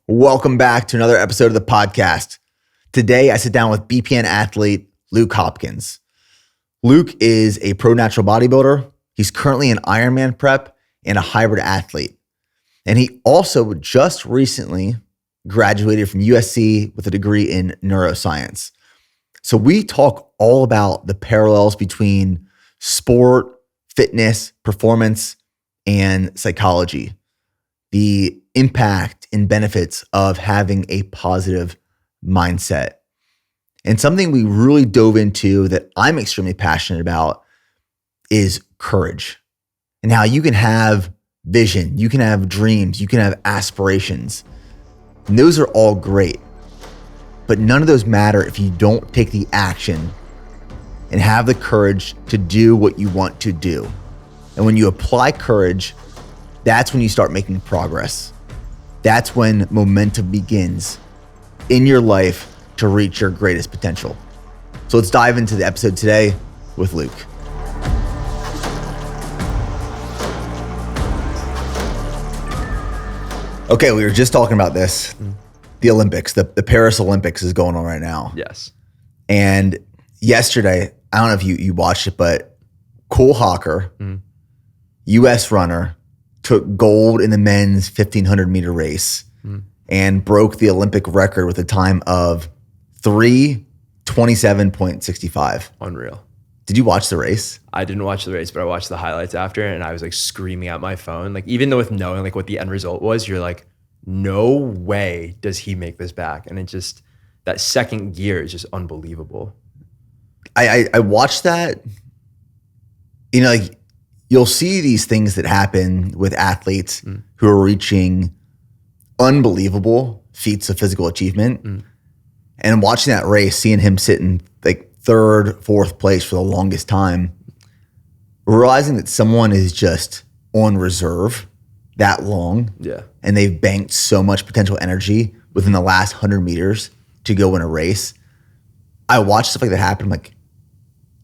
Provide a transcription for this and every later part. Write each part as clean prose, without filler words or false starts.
Welcome back to another episode of the podcast. Today, I sit down with BPN athlete Luke Hopkins. Luke is a pro natural bodybuilder. He's currently an Ironman prep and a hybrid athlete. And he also just recently graduated from USC with a degree in neuroscience. So we talk all about the parallels between sport, fitness, performance, and psychology. The impact and benefits of having a positive mindset. And something we really dove into that I'm extremely passionate about is courage and how you can have vision, you can have dreams, you can have aspirations. And those are all great, but none of those matter if you don't take the action and have the courage to do what you want to do. And when you apply courage, that's when you start making progress. That's when momentum begins in your life to reach your greatest potential. So let's dive into the episode today with Luke. Okay, we were just talking about this. The Olympics, the Paris Olympics is going on right now. Yes. And yesterday, I don't know if you watched it, but Cole Hawker, US runner, took gold in the men's 1500 meter race and broke the Olympic record with a time of 3:27.65. Unreal. Did you watch the race? I didn't watch the race, but I watched the highlights after, and I was like screaming at my phone. Like, even though with knowing like what the end result was, you're like, no way does he make this back. And it just, that second gear is just unbelievable. I watched that. You know, like, you'll see these things that happen with athletes who are reaching unbelievable feats of physical achievement. And watching that race, seeing him sitting like third, fourth place for the longest time, realizing that someone is just on reserve that long. Yeah. And they've banked so much potential energy within the last 100 meters to go win a race. I watch stuff like that happen. I'm like,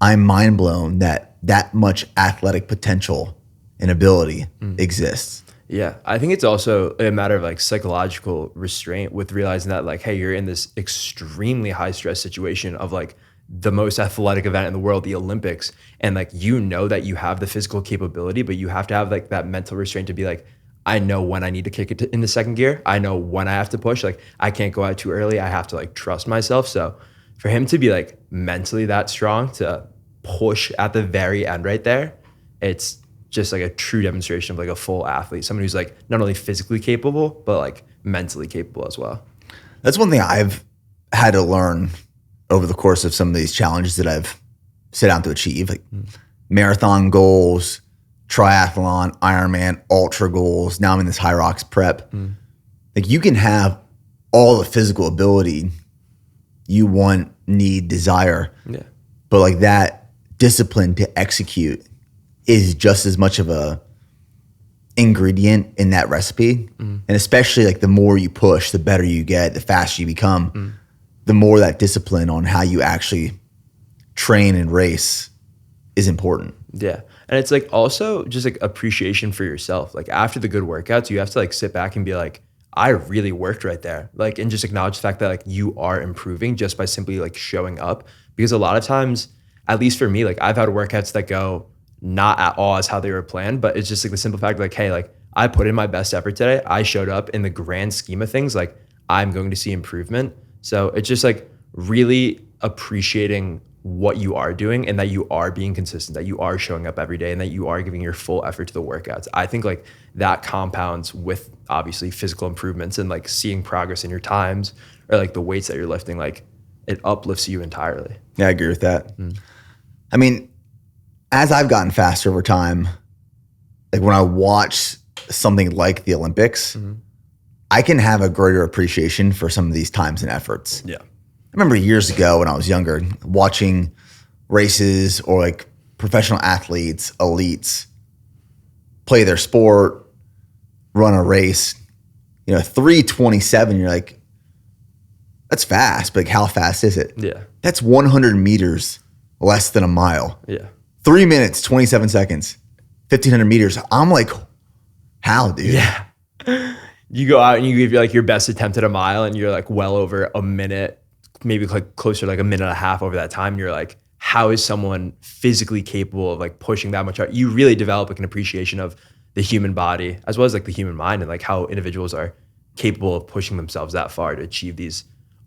I'm mind blown that much athletic potential and ability exists. Yeah. I think it's also a matter of like psychological restraint with realizing that like, hey, you're in this extremely high stress situation of like the most athletic event in the world, the Olympics. And like, you know that you have the physical capability, but you have to have like that mental restraint to be like, I know when I need to kick it in the second gear. I know when I have to push. Like, I can't go out too early. I have to like trust myself. So for him to be like mentally that strong to push at the very end right there, it's just like a true demonstration of like a full athlete, someone who's like not only physically capable, but like mentally capable as well. That's one thing I've had to learn over the course of some of these challenges that I've set out to achieve, like marathon goals, triathlon, Ironman, ultra goals. Now I'm in this high rocks prep. Like, you can have all the physical ability you want, need, desire. Yeah. But like, that discipline to execute is just as much of a ingredient in that recipe. And especially like the more you push, the better you get, the faster you become, the more that discipline on how you actually train and race is important. Yeah. And it's like also just like appreciation for yourself. Like, after the good workouts, you have to like sit back and be like, I really worked right there. Like, and just acknowledge the fact that like you are improving just by simply like showing up. Because a lot of times, at least for me, like I've had workouts that go not at all as how they were planned, but it's just like the simple fact like, hey, like I put in my best effort today. I showed up. In the grand scheme of things, like I'm going to see improvement. So it's just like really appreciating what you are doing and that you are being consistent, that you are showing up every day and that you are giving your full effort to the workouts. I think like that compounds with obviously physical improvements and like seeing progress in your times or like the weights that you're lifting, like it uplifts you entirely. Yeah, I agree with that. I mean, as I've gotten faster over time, like when I watch something like the Olympics, I can have a greater appreciation for some of these times and efforts. Yeah. I remember years ago when I was younger, watching races or like professional athletes, elites, play their sport, run a race, 3:27, you're like, that's fast, but like, how fast is it? Yeah. That's 100 meters less than a mile. Yeah. 3 minutes, 27 seconds, 1,500 meters. I'm like, how, dude? Yeah. You go out and you give like your best attempt at a mile and you're like well over a minute, maybe like closer to like a minute and a half over that time. And you're like, how is someone physically capable of like pushing that much out? You really develop like an appreciation of the human body as well as like the human mind and like how individuals are capable of pushing themselves that far to achieve these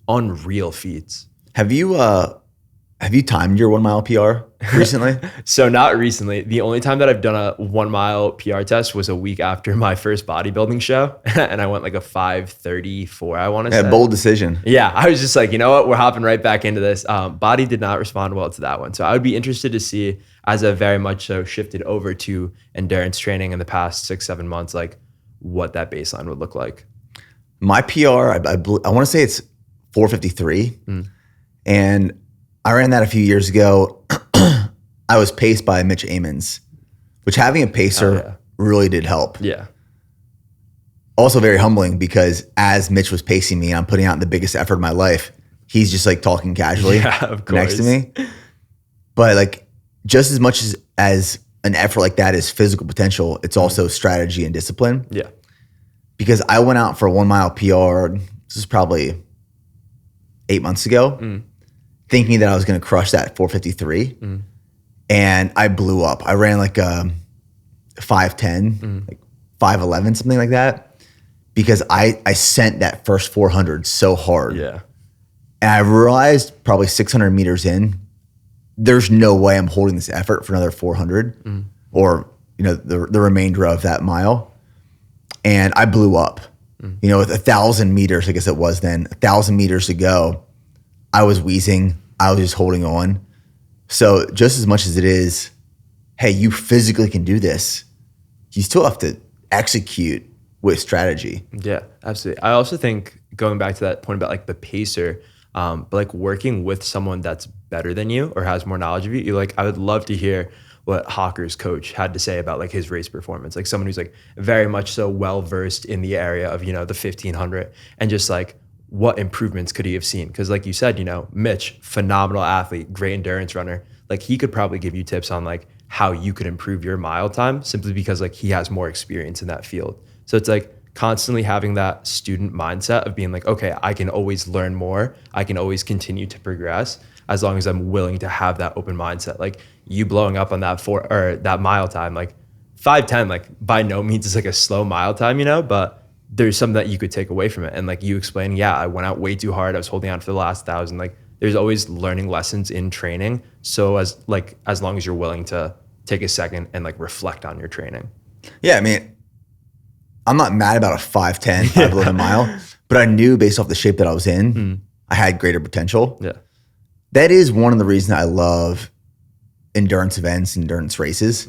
unreal feats. Have you timed your 1 mile PR recently? So not recently. The only time that I've done a 1 mile PR test was a week after my first bodybuilding show. And I went like a 5:34, I want to say. Bold decision. Yeah. I was just like, you know what? We're hopping right back into this. Body did not respond well to that one. So I would be interested to see, as I've very much so shifted over to endurance training in the past 6-7 months, like what that baseline would look like. My PR, I want to say it's 4:53. And I ran that a few years ago. I was paced by Mitch Amons, which having a pacer really did help. Yeah. Also very humbling because as Mitch was pacing me and I'm putting out the biggest effort of my life, he's just like talking casually next to me. But like just as much as an effort like that is physical potential, it's also strategy and discipline. Yeah. Because I went out for a 1 mile PR, this is probably 8 months ago, thinking that I was going to crush that 4:53. And I blew up. I ran like a 5:10, like 5:11, something like that, because I sent that first 400 so hard. Yeah. And I realized probably 600 meters in, there's no way I'm holding this effort for another 400 or the remainder of that mile. And I blew up. With 1,000 meters, I guess it was then, 1,000 meters to go, I was wheezing. I was just holding on. So just as much as it is, hey, you physically can do this, you still have to execute with strategy. Yeah, absolutely. I also think going back to that point about like the pacer, but like working with someone that's better than you or has more knowledge of you, I would love to hear what Hawker's coach had to say about like his race performance, like someone who's like very much so well-versed in the area of, the 1500 and just like what improvements could he have seen? Because like you said, Mitch, phenomenal athlete, great endurance runner. Like he could probably give you tips on like how you could improve your mile time simply because like he has more experience in that field. So it's like constantly having that student mindset of being like, okay, I can always learn more. I can always continue to progress as long as I'm willing to have that open mindset. Like you blowing up on that mile time, like 5:10, like by no means is like a slow mile time, but there's something that you could take away from it. And like you explain, I went out way too hard. I was holding on for the last 1,000. Like there's always learning lessons in training. So as long as you're willing to take a second and like reflect on your training. Yeah. I mean, I'm not mad about a 5:10, 5:11 mile, but I knew based off the shape that I was in, I had greater potential. Yeah. That is one of the reasons I love endurance events, endurance races,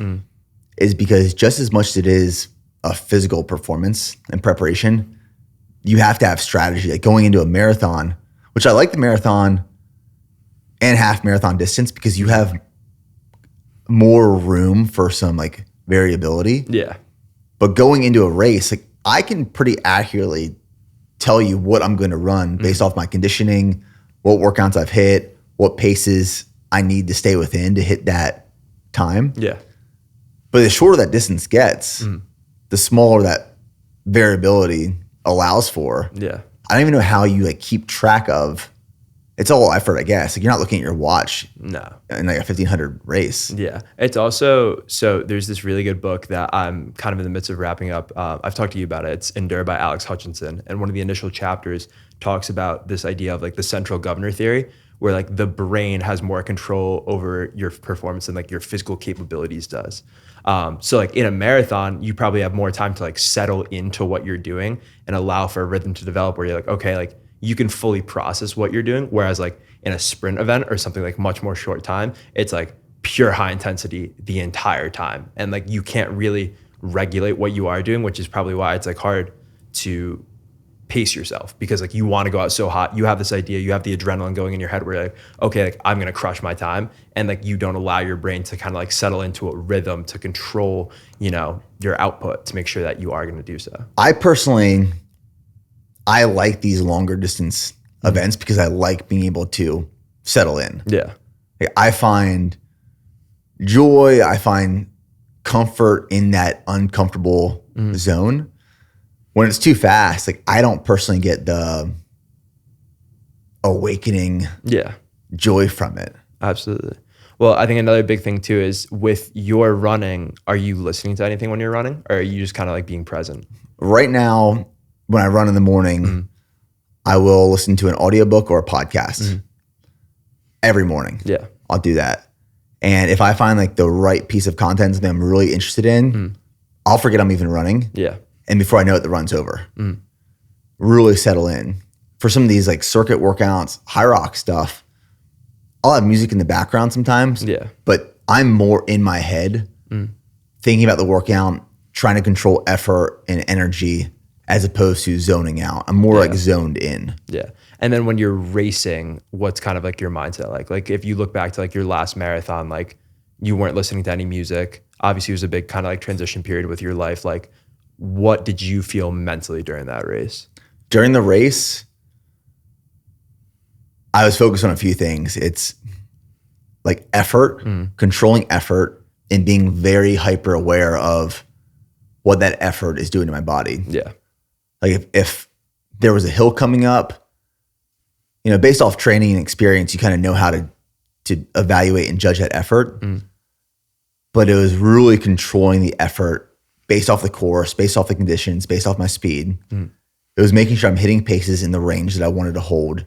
is because just as much as it is a physical performance and preparation, you have to have strategy. Like going into a marathon, which I like the marathon and half marathon distance because you have more room for some like variability. Yeah. But going into a race, like I can pretty accurately tell you what I'm going to run based off my conditioning, what workouts I've hit, what paces I need to stay within to hit that time. Yeah. But the shorter that distance gets, the smaller that variability allows for. Yeah. I don't even know how you like keep track of. It's all effort, I guess. Like you're not looking at your watch. No. In like a 1,500 race. Yeah. It's also, so there's this really good book that I'm kind of in the midst of wrapping up. I've talked to you about it. It's Endure by Alex Hutchinson. And one of the initial chapters talks about this idea of like the central governor theory, where like the brain has more control over your performance than like your physical capabilities does. So like in a marathon, you probably have more time to like settle into what you're doing and allow for a rhythm to develop where you're like, okay, like you can fully process what you're doing. Whereas like in a sprint event or something like much more short time, it's like pure high intensity the entire time. And like you can't really regulate what you are doing, which is probably why it's like hard to pace yourself because like you want to go out so hot. You have this idea, you have the adrenaline going in your head where you're like, okay, like I'm going to crush my time. And like you don't allow your brain to kind of like settle into a rhythm to control, your output to make sure that you are going to do so. I like these longer distance events because I like being able to settle in. Yeah. Like I find joy, I find comfort in that uncomfortable zone. when it's too fast, like I don't personally get the awakening joy from it. Absolutely. Well, I think another big thing too is with your running, are you listening to anything when you're running, or are you just kind of like being present? Right now, when I run in the morning, I will listen to an audiobook or a podcast every morning. Yeah. I'll do that. And if I find like the right piece of content that I'm really interested in, I'll forget I'm even running. Yeah. And before I know it, the run's over. Really settle in. For some of these like circuit workouts, high rock stuff, I'll have music in the background sometimes. Yeah. But I'm more in my head thinking about the workout, trying to control effort and energy as opposed to zoning out. I'm more like zoned in. Yeah. And then when you're racing, what's kind of like your mindset like? Like if you look back to like your last marathon, like you weren't listening to any music. Obviously it was a big kind of like transition period with your life. Like what did you feel mentally during that race? During the race, I was focused on a few things. It's like effort, controlling effort, and being very hyper aware of what that effort is doing to my body. Yeah. Like if there was a hill coming up, you know, based off training and experience, you kind of know how to evaluate and judge that effort. But it was really controlling the effort based off the course, based off the conditions, based off my speed. It was making sure I'm hitting paces in the range that I wanted to hold.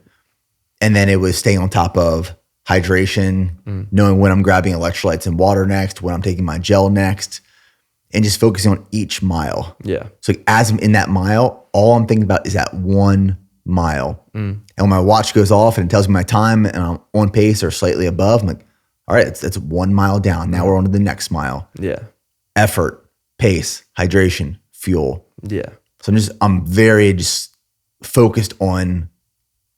And then it was staying on top of hydration, knowing when I'm grabbing electrolytes and water next, when I'm taking my gel next, and just focusing on each mile. Yeah. So as I'm in that mile, all I'm thinking about is that 1 mile. And when my watch goes off and it tells me my time and I'm on pace or slightly above, I'm like, all right, that's 1 mile down. Now we're on to the next mile. Yeah. Effort, pace, hydration, fuel. Yeah. So I'm very just focused on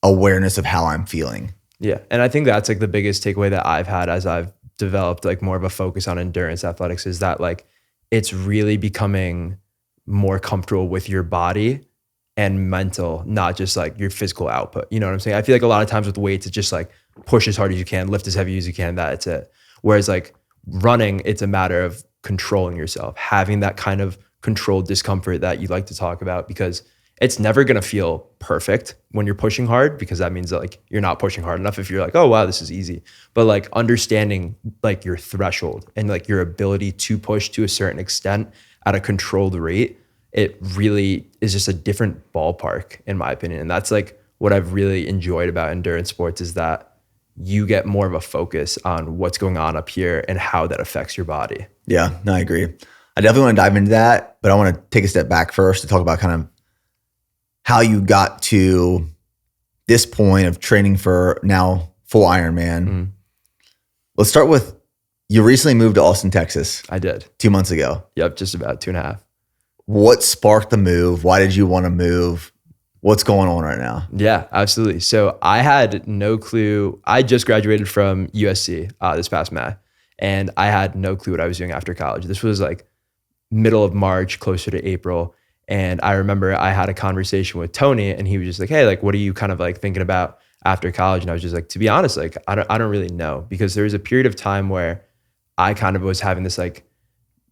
awareness of how I'm feeling. Yeah. And I think that's like the biggest takeaway that I've had as I've developed like more of a focus on endurance athletics is that like it's really becoming more comfortable with your body and mental, not just like your physical output. You know what I'm saying? I feel like a lot of times with weights, it's just like push as hard as you can, lift as heavy as you can, that's it. Whereas like running, it's a matter of controlling yourself, having that kind of controlled discomfort that you like to talk about, because it's never going to feel perfect when you're pushing hard, because that means that like you're not pushing hard enough if you're like, oh wow, this is easy. But like understanding like your threshold and like your ability to push to a certain extent at a controlled rate, it really is just a different ballpark in my opinion. And that's like what I've really enjoyed about endurance sports is that you get more of a focus on what's going on up here and how that affects your body. Yeah, no, I agree. I definitely want to dive into that, but I want to take a step back first to talk about kind of how you got to this point of training for now full Ironman. Let's start with, you recently moved to Austin, Texas. I did. 2 months ago. Yep, just about 2.5. What sparked the move? Why did you want to move? What's going on right now? Yeah, absolutely. So I had no clue. I just graduated from USC this past May, and I had no clue what I was doing after college. This was like middle of March, closer to April. And I remember I had a conversation with Tony and he was just like, hey, like, what are you kind of like thinking about after college? And I was just like, to be honest, like, I don't really know, because there was a period of time where I kind of was having this like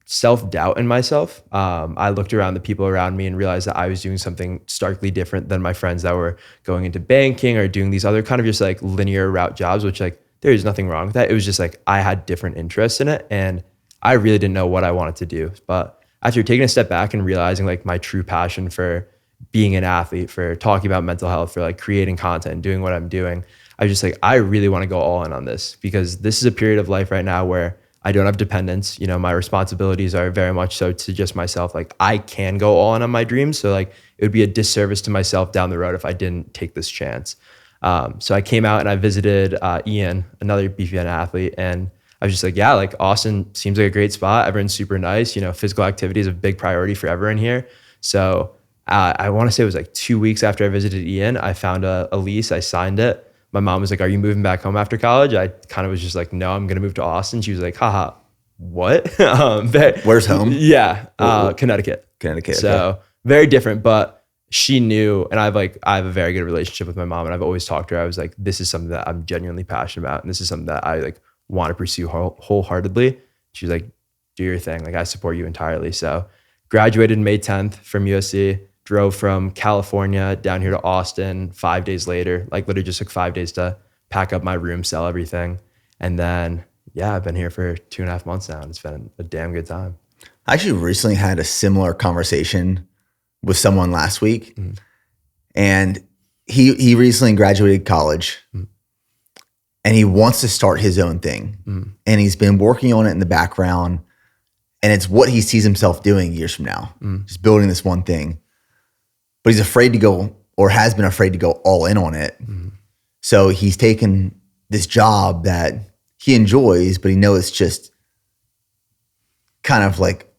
self-doubt in myself. I looked around the people around me and realized that I was doing something starkly different than my friends that were going into banking or doing these other kind of just like linear route jobs, which like, there's nothing wrong with that. It was just like, I had different interests in it and I really didn't know what I wanted to do. But after taking a step back and realizing like my true passion for being an athlete, for talking about mental health, for like creating content and doing what I'm doing, I was just like, I really want to go all in on this, because this is a period of life right now where I don't have dependents. You know, my responsibilities are very much so to just myself. Like I can go all in on my dreams. So like it would be a disservice to myself down the road if I didn't take this chance. So I came out and I visited Ian, another BPN athlete, and I was just like, yeah, like Austin seems like a great spot. Everyone's super nice. You know, physical activity is a big priority for everyone here. So I want to say it was like 2 weeks after I visited Ian, I found a lease. I signed it. My mom was like, are you moving back home after college? I kind of was just like, no, I'm going to move to Austin. She was like, haha, what? Where's home? Yeah, Connecticut. Connecticut. So very different, but she knew, and I have a very good relationship with my mom, and I've always talked to her. I was like, this is something that I'm genuinely passionate about, and this is something that I like want to pursue wholeheartedly. She was like, do your thing. Like I support you entirely. So graduated May 10th from USC, drove from California down here to Austin 5 days later. Like literally just took 5 days to pack up my room, sell everything. And then, yeah, I've been here for 2.5 months now and it's been a damn good time. I actually recently had a similar conversation with someone last week. And he recently graduated college and he wants to start his own thing. And he's been working on it in the background. And it's what he sees himself doing years from now, just building this one thing. But he's afraid to go, or has been afraid to go all in on it. So he's taken this job that he enjoys, but he knows it's just kind of like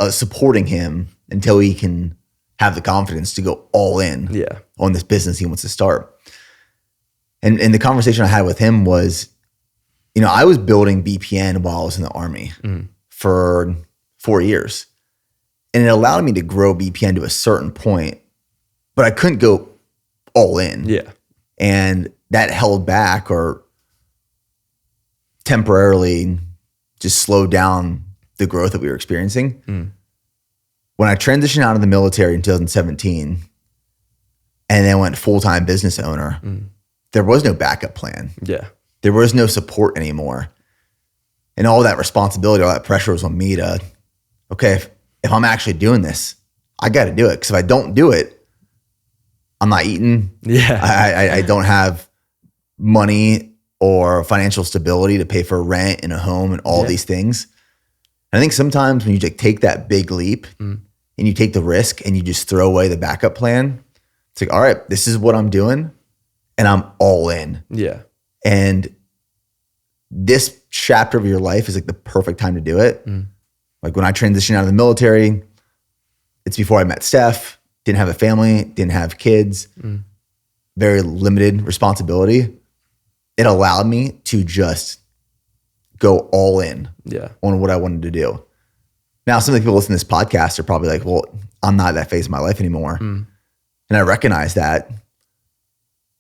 supporting him until he can have the confidence to go all in on this business he wants to start. And the conversation I had with him was, I was building BPN while I was in the Army for 4 years. And it allowed me to grow BPN to a certain point, but I couldn't go all in. And that held back or temporarily just slowed down the growth that we were experiencing. When I transitioned out of the military in 2017 and then went full-time business owner, there was no backup plan. There was no support anymore. And all that responsibility, all that pressure was on me to, okay, if I'm actually doing this, I got to do it. Because if I don't do it, I'm not eating. I don't have money or financial stability to pay for rent and a home and all these things. And I think sometimes when you take that big leap and you take the risk and you just throw away the backup plan, it's like, all right, this is what I'm doing and I'm all in. And this chapter of your life is like the perfect time to do it. Like when I transitioned out of the military, it's before I met Steph, didn't have a family, didn't have kids, very limited responsibility. It allowed me to just go all in on what I wanted to do. Now, some of the people listening to this podcast are probably like, well, I'm not at that phase of my life anymore. And I recognize that.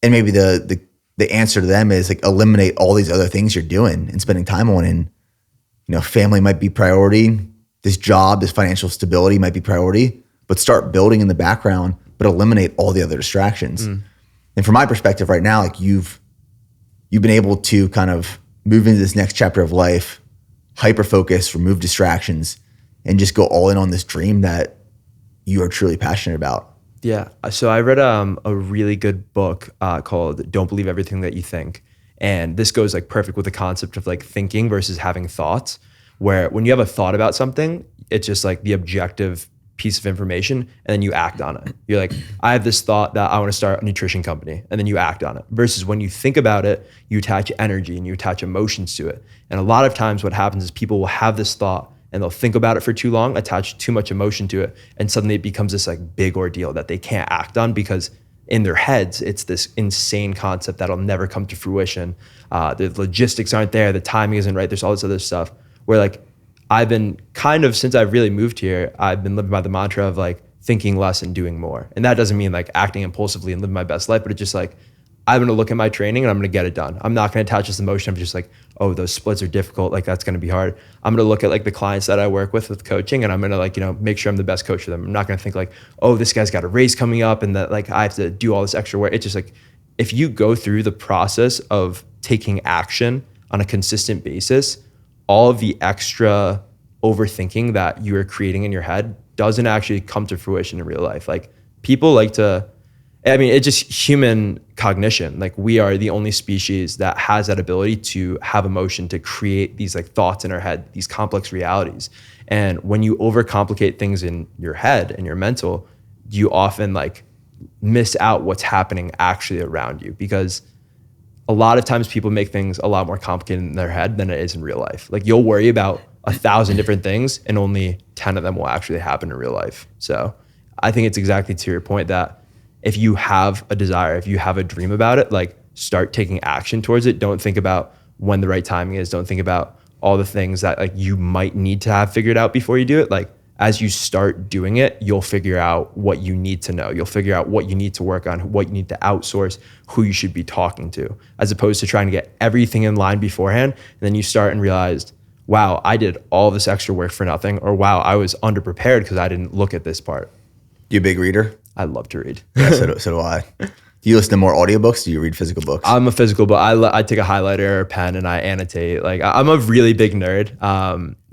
And maybe the answer to them is like eliminate all these other things you're doing and spending time on. And, family might be priority. This job, this financial stability might be priority, but start building in the background, but eliminate all the other distractions. And from my perspective right now, like you've been able to kind of move into this next chapter of life, hyper-focus, remove distractions, and just go all in on this dream that you are truly passionate about. Yeah. So I read a really good book called Don't Believe Everything That You Think. And this goes like perfect with the concept of like thinking versus having thoughts, where when you have a thought about something, it's just like the objective piece of information and then you act on it. You're like, I have this thought that I want to start a nutrition company, and then you act on it. Versus when you think about it, you attach energy and you attach emotions to it. And a lot of times what happens is people will have this thought and they'll think about it for too long, attach too much emotion to it, and suddenly it becomes this like big ordeal that they can't act on because in their heads, it's this insane concept that'll never come to fruition. The logistics aren't there, the timing isn't right, there's all this other stuff where like I've been kind of, since I've really moved here, I've been living by the mantra of like thinking less and doing more. And that doesn't mean like acting impulsively and living my best life, but it's just like, I'm going to look at my training and I'm going to get it done. I'm not going to attach this emotion of just like, oh, those splits are difficult. Like that's going to be hard. I'm going to look at like the clients that I work with coaching, and I'm going to like, make sure I'm the best coach for them. I'm not going to think like, oh, this guy's got a race coming up and that like I have to do all this extra work. It's just like, if you go through the process of taking action on a consistent basis, all of the extra overthinking that you are creating in your head doesn't actually come to fruition in real life. Like people like to, it's just human cognition. Like we are the only species that has that ability to have emotion, to create these like thoughts in our head, these complex realities. And when you overcomplicate things in your head and your mental, you often like miss out what's happening actually around you, because a lot of times people make things a lot more complicated in their head than it is in real life. Like you'll worry about 1,000 different things and only 10 of them will actually happen in real life. So I think it's exactly to your point that if you have a desire, if you have a dream about it, like start taking action towards it. Don't think about when the right timing is. Don't think about all the things that like you might need to have figured out before you do it. Like as you start doing it, you'll figure out what you need to know. You'll figure out what you need to work on, what you need to outsource, who you should be talking to, as opposed to trying to get everything in line beforehand. And then you start and realize, wow, I did all this extra work for nothing, or wow, I was underprepared because I didn't look at this part. You a big reader? I love to read. Yeah, so do I. Do you listen to more audiobooks? Do you read physical books? I'm a physical, but I take a highlighter or a pen and I annotate. Like I'm a really big nerd.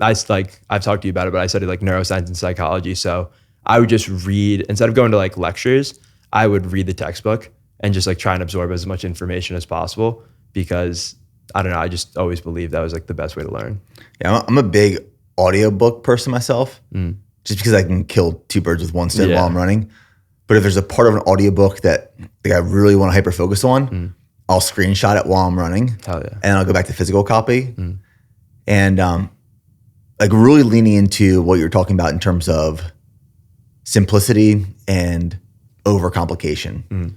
I've talked to you about it, but I studied like neuroscience and psychology. So I would just read, instead of going to like lectures, I would read the textbook and just like try and absorb as much information as possible, because I don't know, I just always believed that was like the best way to learn. Yeah, I'm a big audiobook person myself, just because I can kill two birds with one stone while I'm running. But if there's a part of an audiobook that like I really want to hyper focus on, I'll screenshot it while I'm running. Hell yeah. And I'll go back to physical copy. And like really leaning into what you're talking about in terms of simplicity and overcomplication.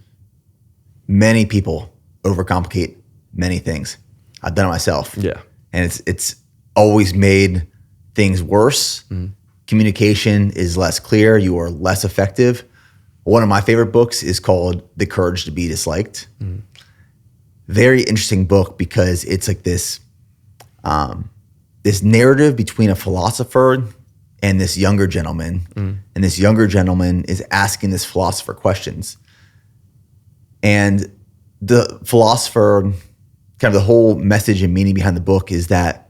Many people overcomplicate many things. I've done it myself. Yeah. And it's always made things worse. Communication is less clear. You are less effective. One of my favorite books is called The Courage to Be Disliked. Very interesting book, because it's like this this narrative between a philosopher and this younger gentleman. And this younger gentleman is asking this philosopher questions. And the philosopher, kind of the whole message and meaning behind the book is that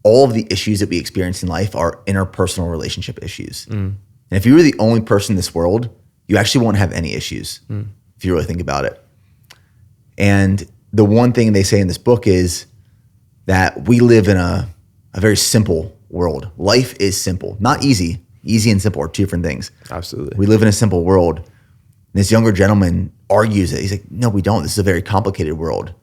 all of the issues that we experience in life are interpersonal relationship issues. And if you were the only person in this world, you actually won't have any issues if you really think about it. And the one thing they say in this book is that we live in a very simple world. Life is simple, not easy. Easy and simple are two different things. Absolutely. We live in a simple world. And this younger gentleman argues it. He's like, no, we don't. This is a very complicated world.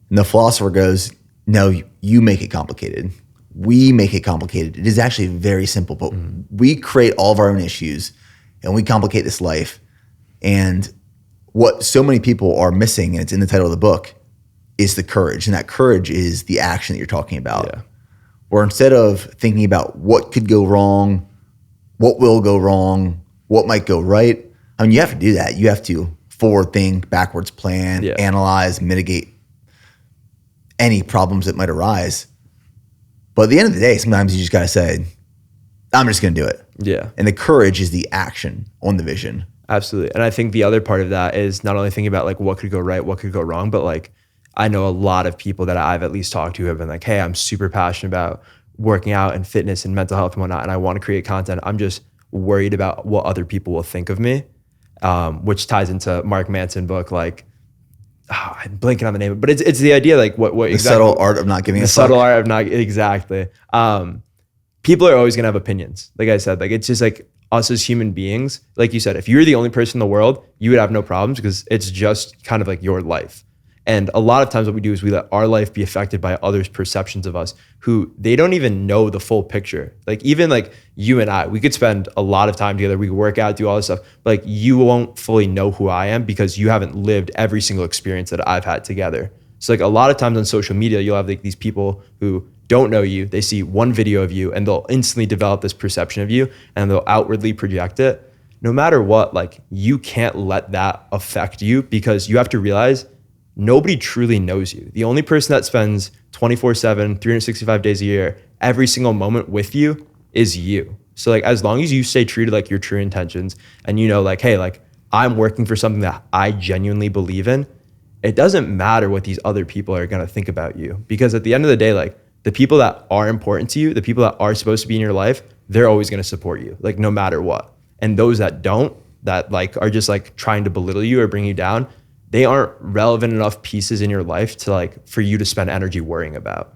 And the philosopher goes, no, you make it complicated. We make it complicated. It is actually very simple, but we create all of our own issues and we complicate this life. And what so many people are missing, and it's in the title of the book, is the courage. And that courage is the action that you're talking about. Yeah. Where instead of thinking about what could go wrong, what will go wrong, what might go right, I mean, you have to do that. You have to forward think, backwards plan, analyze, mitigate any problems that might arise. But at the end of the day, sometimes you just got to say, I'm just going to do it. Yeah. And the courage is the action on the vision. Absolutely. And I think the other part of that is not only thinking about like what could go right, what could go wrong, but like I know a lot of people that I've at least talked to have been like, hey, I'm super passionate about working out and fitness and mental health and whatnot, and I want to create content. I'm just worried about what other people will think of me, which ties into Mark Manson book, like, I'm blanking on the name, but it's the idea like what the exactly, subtle art of not giving a fuck. The subtle art of not, exactly. People are always gonna have opinions. Like I said, like it's just like us as human beings. Like you said, if you're the only person in the world, you would have no problems because it's just kind of like your life. And a lot of times what we do is we let our life be affected by others' perceptions of us who they don't even know the full picture. Like even like you and I, we could spend a lot of time together. We could work out, do all this stuff. But like you won't fully know who I am because you haven't lived every single experience that I've had together. So like a lot of times on social media, you'll have like these people who don't know you. They see one video of you and they'll instantly develop this perception of you and they'll outwardly project it. No matter what, like you can't let that affect you because you have to realize nobody truly knows you. The only person that spends 24/7, 365 days a year, every single moment with you is you. So like, as long as you stay true to like your true intentions and you know, like, hey, like I'm working for something that I genuinely believe in, it doesn't matter what these other people are going to think about you. Because at the end of the day, like the people that are important to you, the people that are supposed to be in your life, they're always going to support you, like no matter what. And those that don't, that like are just like trying to belittle you or bring you down, they aren't relevant enough pieces in your life to like for you to spend energy worrying about.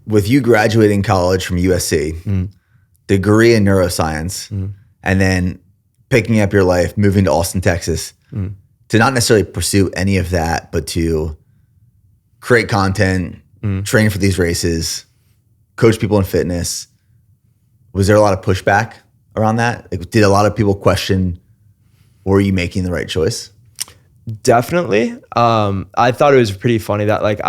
With you graduating college from USC, degree in neuroscience, and then picking up your life, moving to Austin, Texas, to not necessarily pursue any of that, but to create content, train for these races, coach people in fitness. Was there a lot of pushback around that? Like, did a lot of people question, were you making the right choice? Definitely. I thought it was pretty funny that like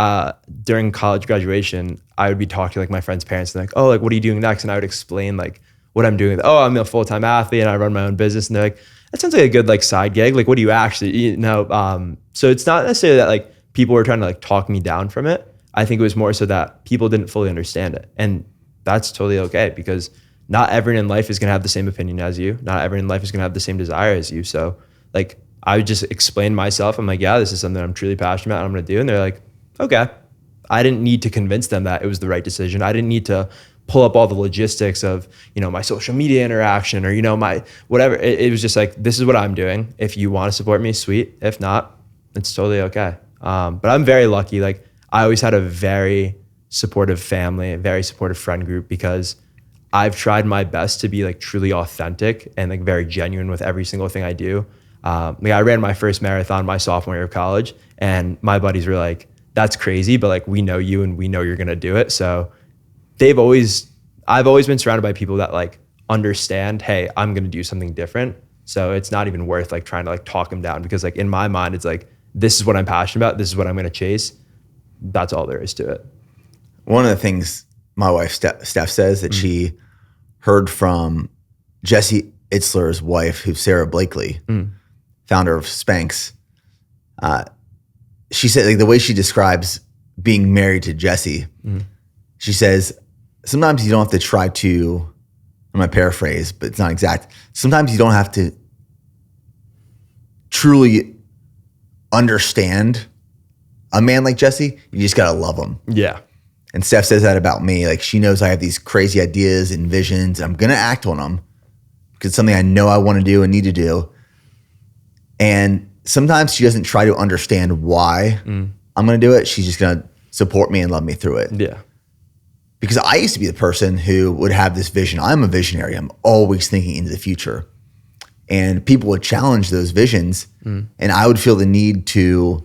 during college graduation, I would be talking to like my friends' parents and like, oh, like what are you doing next? And I would explain like what I'm doing. Oh, I'm a full-time athlete and I run my own business. And they're like, that sounds like a good like side gig. Like, what do you actually, you know? So it's not necessarily that like people were trying to like talk me down from it. I think it was more so that people didn't fully understand it. And that's totally okay because not everyone in life is going to have the same opinion as you. Not everyone in life is going to have the same desire as you. So like, I would just explain myself. I'm like, yeah, this is something I'm truly passionate about and I'm going to do. And they're like, okay. I didn't need to convince them that it was the right decision. I didn't need to pull up all the logistics of, my social media interaction or, my whatever. It was just like, this is what I'm doing. If you want to support me, sweet. If not, it's totally okay. But I'm very lucky. Like, I always had a very supportive family, a very supportive friend group, because I've tried my best to be like truly authentic and like very genuine with every single thing I do. Like, I ran my first marathon my sophomore year of college, and my buddies were like, that's crazy, but like, we know you and we know you're going to do it. So I've always been surrounded by people that like understand, hey, I'm going to do something different. So it's not even worth like trying to like talk them down, because like in my mind, it's like, this is what I'm passionate about. This is what I'm going to chase. That's all there is to it. One of the things my wife, Steph says that she heard from Jesse Itzler's wife, who's Sarah Blakely, founder of Spanx. She said, like, the way she describes being married to Jesse, she says, sometimes you don't have to try to, I'm going to paraphrase, but it's not exact. Sometimes you don't have to truly understand a man like Jesse. You just got to love him. Yeah. And Steph says that about me. Like, she knows I have these crazy ideas and visions, and I'm going to act on them because it's something I know I want to do and need to do. And sometimes she doesn't try to understand why I'm going to do it. She's just going to support me and love me through it. Yeah. Because I used to be the person who would have this vision. I'm a visionary. I'm always thinking into the future. And people would challenge those visions, and I would feel the need to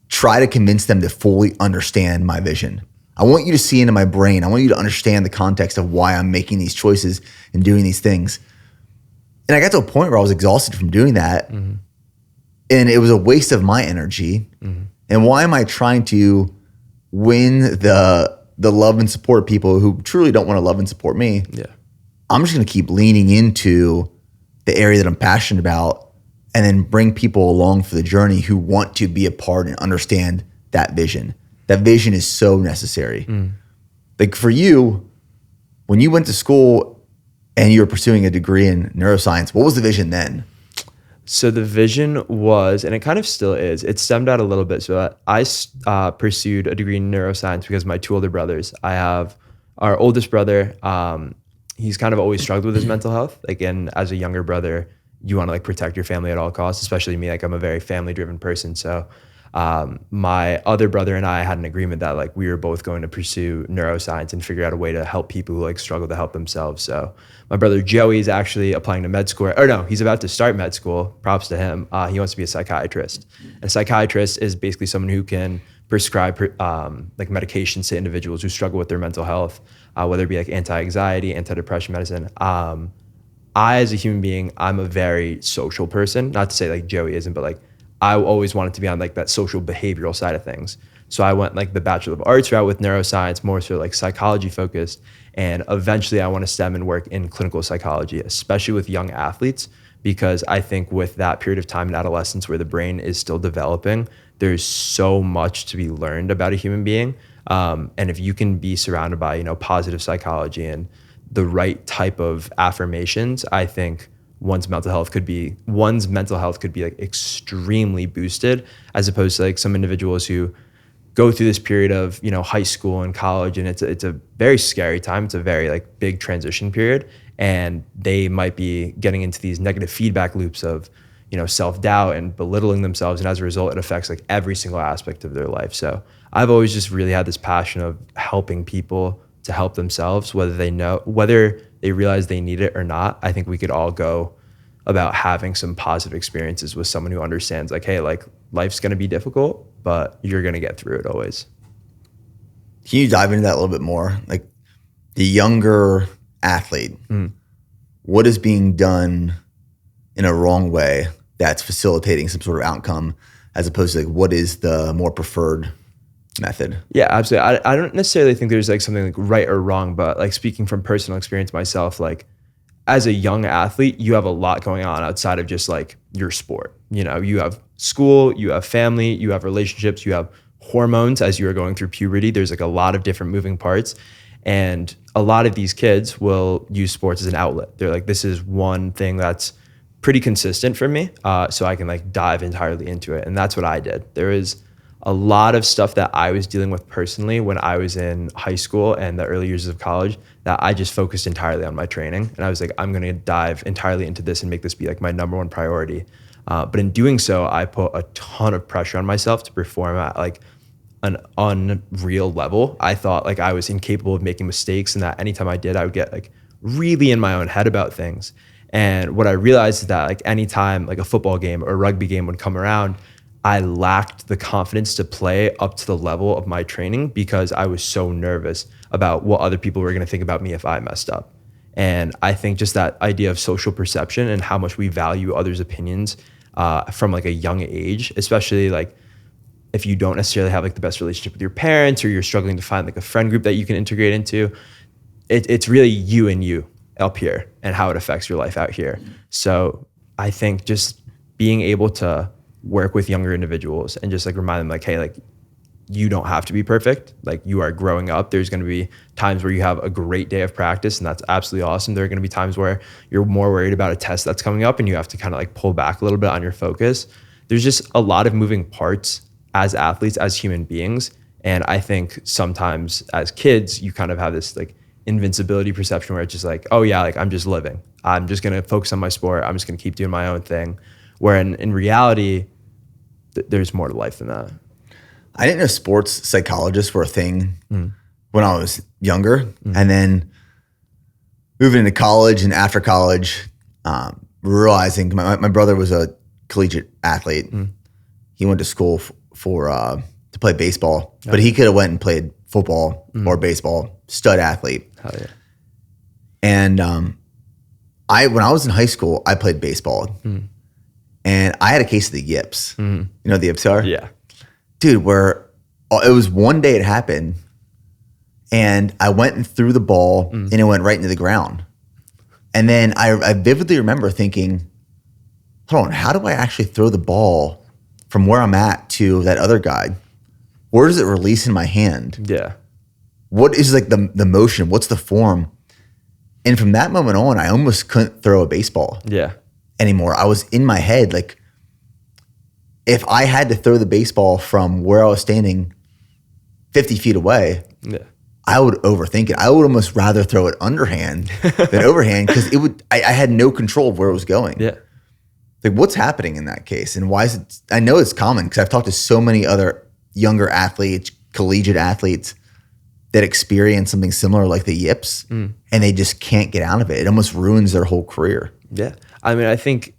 try to convince them to fully understand my vision. I want you to see into my brain. I want you to understand the context of why I'm making these choices and doing these things. And I got to a point where I was exhausted from doing that. And it was a waste of my energy. And why am I trying to win the love and support of people who truly don't want to love and support me? Yeah. I'm just going to keep leaning into the area that I'm passionate about, and then bring people along for the journey who want to be a part and understand that vision. That vision is so necessary. Like, for you, when you went to school and you were pursuing a degree in neuroscience, what was the vision then? So the vision was, and it kind of still is, it stemmed out a little bit. So I pursued a degree in neuroscience because my two older brothers. I have our oldest brother, he's kind of always struggled with his mental health. Like, and as a younger brother, you want to like protect your family at all costs, especially me. Like, I'm a very family driven person. So my other brother and I had an agreement that like we were both going to pursue neuroscience and figure out a way to help people who like struggle to help themselves. So my brother Joey is actually applying to med school, or no, he's about to start med school. Props to him. He wants to be a psychiatrist. And a psychiatrist is basically someone who can prescribe like medications to individuals who struggle with their mental health, whether it be like anti-anxiety, anti-depression medicine. I, as a human being, I'm a very social person. Not to say like Joey isn't, but like I always wanted to be on like that social behavioral side of things. So I went like the Bachelor of Arts route with neuroscience, more so like psychology focused. And eventually I want to STEM and work in clinical psychology, especially with young athletes, because I think with that period of time in adolescence where the brain is still developing, there's so much to be learned about a human being. And if you can be surrounded by, positive psychology and the right type of affirmations, I think one's mental health could be like extremely boosted, as opposed to like some individuals who go through this period of, high school and college, and it's a very scary time. It's a very like big transition period, and they might be getting into these negative feedback loops of, self-doubt and belittling themselves. And as a result, it affects like every single aspect of their life. So I've always just really had this passion of helping people to help themselves, whether they realize they need it or not. I think we could all go about having some positive experiences with someone who understands like, hey, like life's going to be difficult, but you're going to get through it always. Can you dive into that a little bit more? Like the younger athlete, what is being done in a wrong way that's facilitating some sort of outcome, as opposed to like what is the more preferred method? Yeah, absolutely. I don't necessarily think there's like something like right or wrong, but like speaking from personal experience myself, like as a young athlete, you have a lot going on outside of just like your sport. You have school, you have family, you have relationships, you have hormones as you are going through puberty. There's like a lot of different moving parts. And a lot of these kids will use sports as an outlet. They're like, this is one thing that's pretty consistent for me, so I can like dive entirely into it. And that's what I did. There is a lot of stuff that I was dealing with personally when I was in high school and the early years of college that I just focused entirely on my training. And I was like, I'm going to dive entirely into this and make this be like my number one priority. But in doing so, I put a ton of pressure on myself to perform at like an unreal level. I thought like I was incapable of making mistakes, and that anytime I did, I would get like really in my own head about things. And what I realized is that like anytime like a football game or a rugby game would come around, I lacked the confidence to play up to the level of my training because I was so nervous about what other people were going to think about me if I messed up. And I think just that idea of social perception and how much we value others' opinions from like a young age, especially like if you don't necessarily have like the best relationship with your parents, or you're struggling to find like a friend group that you can integrate into, it's really you and you up here and how it affects your life out here. So I think just being able to work with younger individuals and just like remind them like, hey, like you don't have to be perfect. Like you are growing up. There's going to be times where you have a great day of practice, and that's absolutely awesome. There are going to be times where you're more worried about a test that's coming up and you have to kind of like pull back a little bit on your focus. There's just a lot of moving parts as athletes, as human beings. And I think sometimes as kids, you kind of have this like invincibility perception where it's just like, oh yeah, like I'm just living. I'm just going to focus on my sport. I'm just going to keep doing my own thing. Where in reality, there's more to life than that. I didn't know sports psychologists were a thing when I was younger. And then moving into college, and after college, realizing my brother was a collegiate athlete. He went to school to play baseball, but he could have went and played football or baseball, stud athlete. Hell yeah. And when I was in high school, I played baseball. And I had a case of the yips. You know what the yips are? Yeah. Dude, where it was one day it happened, and I went and threw the ball, and it went right into the ground. And then I vividly remember thinking, hold on, how do I actually throw the ball from where I'm at to that other guy? Where does it release in my hand? Yeah. What is like the motion? What's the form? And from that moment on, I almost couldn't throw a baseball. Yeah. Anymore. I was in my head, like if I had to throw the baseball from where I was standing 50 feet away, I would overthink it. I would almost rather throw it underhand than overhand, because I had no control of where it was going. Yeah. Like what's happening in that case? And why is it, I know it's common because I've talked to so many other younger athletes, collegiate athletes that experience something similar like the yips, and they just can't get out of it. It almost ruins their whole career. Yeah. I mean, I think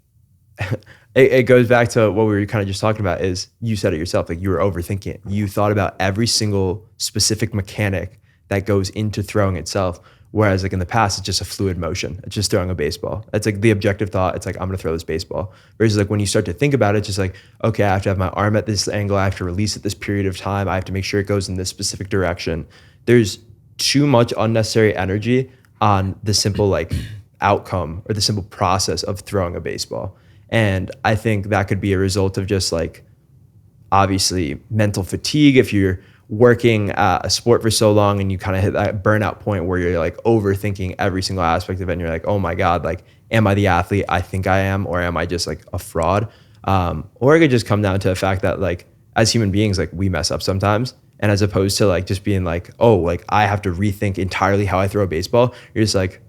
it goes back to what we were kind of just talking about, is you said it yourself, like you were overthinking it. You thought about every single specific mechanic that goes into throwing itself. Whereas like in the past, it's just a fluid motion. It's just throwing a baseball. It's like the objective thought. It's like, I'm going to throw this baseball. Whereas like when you start to think about it, it's just like, okay, I have to have my arm at this angle. I have to release at this period of time. I have to make sure it goes in this specific direction. There's too much unnecessary energy on the simple like outcome or the simple process of throwing a baseball. And I think that could be a result of just like, obviously mental fatigue. If you're working a sport for so long and you kind of hit that burnout point where you're like overthinking every single aspect of it, and you're like, oh my God, like, am I the athlete I think I am, or am I just like a fraud? Or it could just come down to the fact that like, as human beings, like we mess up sometimes. And as opposed to like just being like, oh, like I have to rethink entirely how I throw a baseball. You're just like,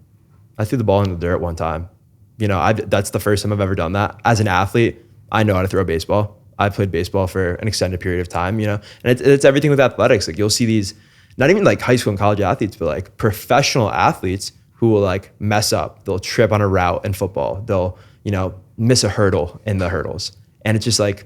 I threw the ball in the dirt one time. You know, that's the first time I've ever done that. As an athlete, I know how to throw a baseball. I played baseball for an extended period of time, you know, and it's everything with athletics. Like you'll see these, not even like high school and college athletes, but like professional athletes who will like mess up. They'll trip on a route in football. They'll, you know, miss a hurdle in the hurdles. And it's just like,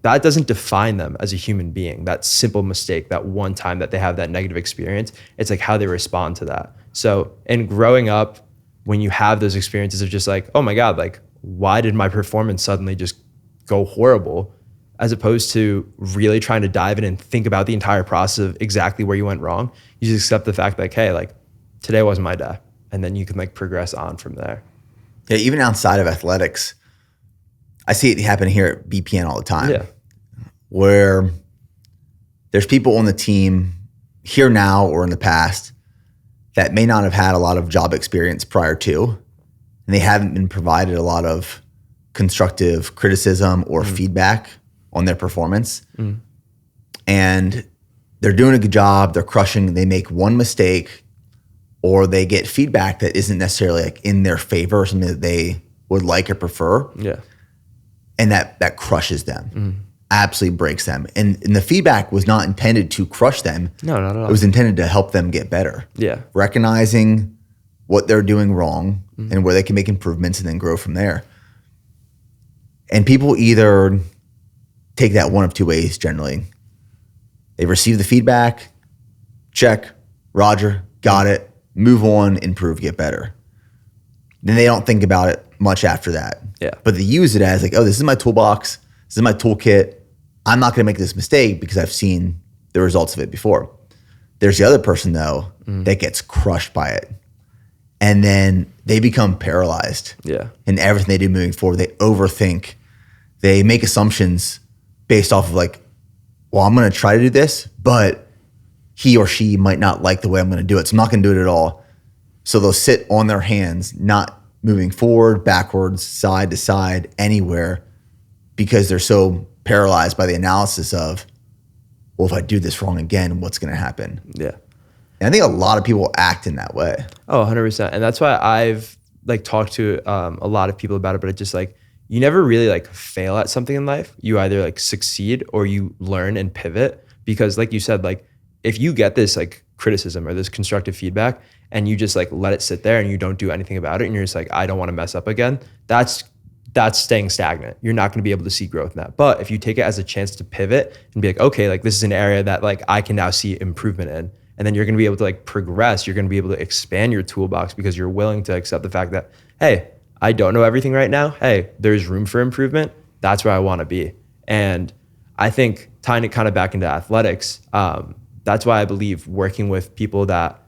that doesn't define them as a human being. That simple mistake, that one time that they have that negative experience, it's like how they respond to that. So in growing up, when you have those experiences of just like, oh my God, like why did my performance suddenly just go horrible, as opposed to really trying to dive in and think about the entire process of exactly where you went wrong, you just accept the fact that like, hey, like today wasn't my day. And then you can like progress on from there. Yeah, even outside of athletics, I see it happen here at BPN all the time. Yeah. Where there's people on the team here now or in the past that may not have had a lot of job experience prior to, and they haven't been provided a lot of constructive criticism or feedback on their performance. And they're doing a good job, they're crushing, they make one mistake, or they get feedback that isn't necessarily like in their favor or something that they would like or prefer. Yeah. And that crushes them, absolutely breaks them. And the feedback was not intended to crush them. No, not at all. It was intended to help them get better. Yeah. Recognizing what they're doing wrong and where they can make improvements and then grow from there. And people either take that one of two ways generally. They receive the feedback, check, Roger, got it, move on, improve, get better. Then they don't think about it much after that. Yeah. But they use it as like, oh, this is my toolbox, this is my toolkit. I'm not gonna make this mistake because I've seen the results of it before. There's the other person though that gets crushed by it. And then they become paralyzed. Yeah. In everything they do moving forward. They overthink. They make assumptions based off of like, well, I'm going to try to do this, but he or she might not like the way I'm going to do it. So I'm not going to do it at all. So they'll sit on their hands, not moving forward, backwards, side to side, anywhere, because they're so paralyzed by the analysis of, well, if I do this wrong again, what's going to happen? Yeah. And I think a lot of people act in that way. Oh, 100%. And that's why I've like talked to a lot of people about it, but it's just like, you never really like fail at something in life. You either like succeed or you learn and pivot, because like you said, like if you get this like criticism or this constructive feedback and you just like let it sit there and you don't do anything about it and you're just like, I don't want to mess up again, that's staying stagnant. You're not going to be able to see growth in that. But if you take it as a chance to pivot and be like, okay, like this is an area that like I can now see improvement in. And then you're going to be able to like progress. You're going to be able to expand your toolbox because you're willing to accept the fact that, hey, I don't know everything right now. Hey, there's room for improvement. That's where I want to be. And I think tying it kind of back into athletics, that's why I believe working with people that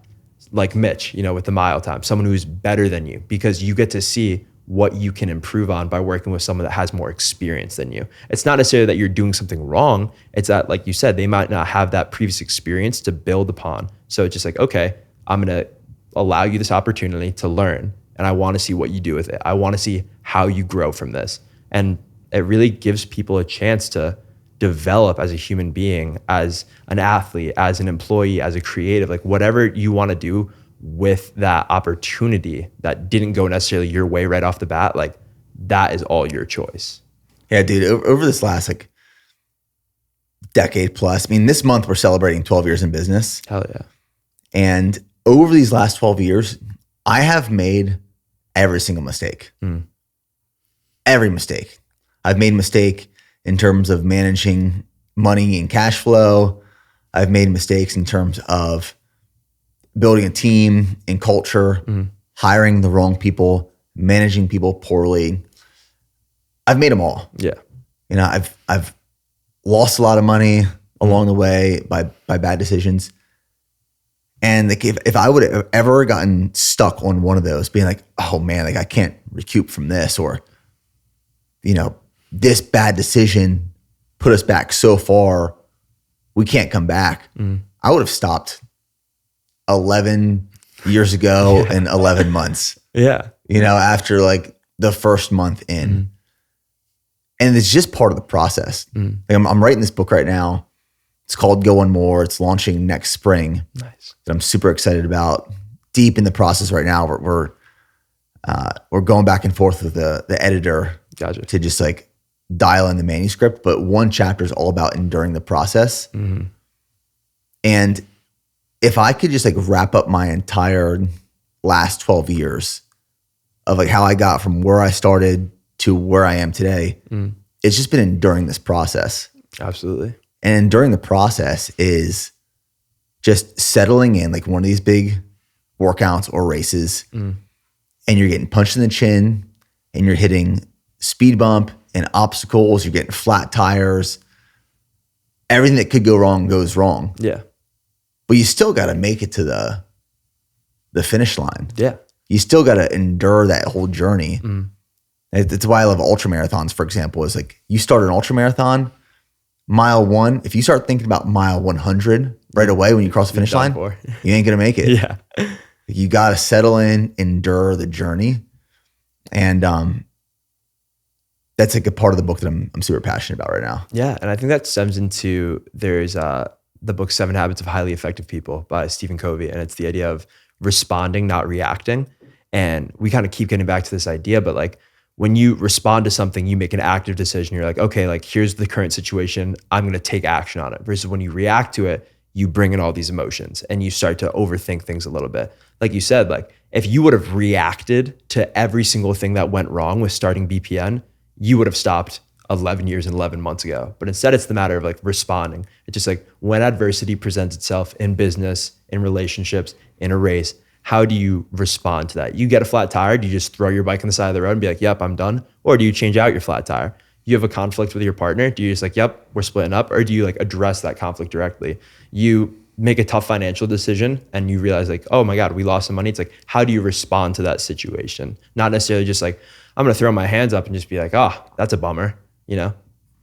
like Mitch, you know, with the mile time, someone who's better than you, because you get to see what you can improve on by working with someone that has more experience than you. It's not necessarily that you're doing something wrong. It's that, like you said, they might not have that previous experience to build upon. So it's just like, okay, I'm going to allow you this opportunity to learn. And I want to see what you do with it. I want to see how you grow from this. And it really gives people a chance to develop as a human being, as an athlete, as an employee, as a creative, like whatever you want to do with that opportunity that didn't go necessarily your way right off the bat. Like that is all your choice. Yeah, dude, over this last like decade plus, I mean, this month we're celebrating 12 years in business. Hell yeah. And over these last 12 years, I have made every single mistake. Every mistake. I've made a mistake in terms of managing money and cash flow. I've made mistakes in terms of building a team and culture, hiring the wrong people, managing people poorly. I've made them all. Yeah. You know, I've lost a lot of money along the way by bad decisions. And like if I would have ever gotten stuck on one of those, being like, oh man, like I can't recoup from this, or, you know, this bad decision put us back so far, we can't come back. I would have stopped 11 years ago and 11 months. Yeah. You know, after like the first month in. And it's just part of the process. Like I'm writing this book right now. It's called Go One More. It's launching next spring. Nice. That I'm super excited about. Deep in the process right now. We're going back and forth with the editor. Gotcha. To just like dial in the manuscript. But one chapter is all about enduring the process. And if I could just like wrap up my entire last 12 years of like how I got from where I started to where I am today, it's just been enduring this process. Absolutely. And during the process is just settling in like one of these big workouts or races, and you're getting punched in the chin and you're hitting speed bump and obstacles, you're getting flat tires. Everything that could go wrong goes wrong. Yeah. But you still got to make it to the finish line. Yeah. You still got to endure that whole journey. That's why I love ultra marathons, for example, is like you start an ultra marathon, mile 1, if you start thinking about mile 100 right away when you cross the finish line, you ain't going to make it. Yeah. You got to settle in, endure the journey. And that's like a part of the book that I'm super passionate about right now. Yeah. And I think that stems into, there's the book 7 Habits of Highly Effective People by Stephen Covey. And it's the idea of responding, not reacting. And we kind of keep getting back to this idea, but like when you respond to something, you make an active decision. You're like, okay, like here's the current situation. I'm going to take action on it. Versus when you react to it, you bring in all these emotions and you start to overthink things a little bit. Like you said, like if you would have reacted to every single thing that went wrong with starting BPN, you would have stopped 11 years and 11 months ago. But instead it's the matter of like responding. It's just like when adversity presents itself in business, in relationships, in a race, how do you respond to that? You get a flat tire, do you just throw your bike on the side of the road and be like, yep, I'm done? Or do you change out your flat tire? You have a conflict with your partner, do you just like, yep, we're splitting up? Or do you like address that conflict directly? You make a tough financial decision and you realize like, oh my God, we lost some money. It's like, how do you respond to that situation? Not necessarily just like, I'm gonna throw my hands up and just be like, oh, that's a bummer. You know,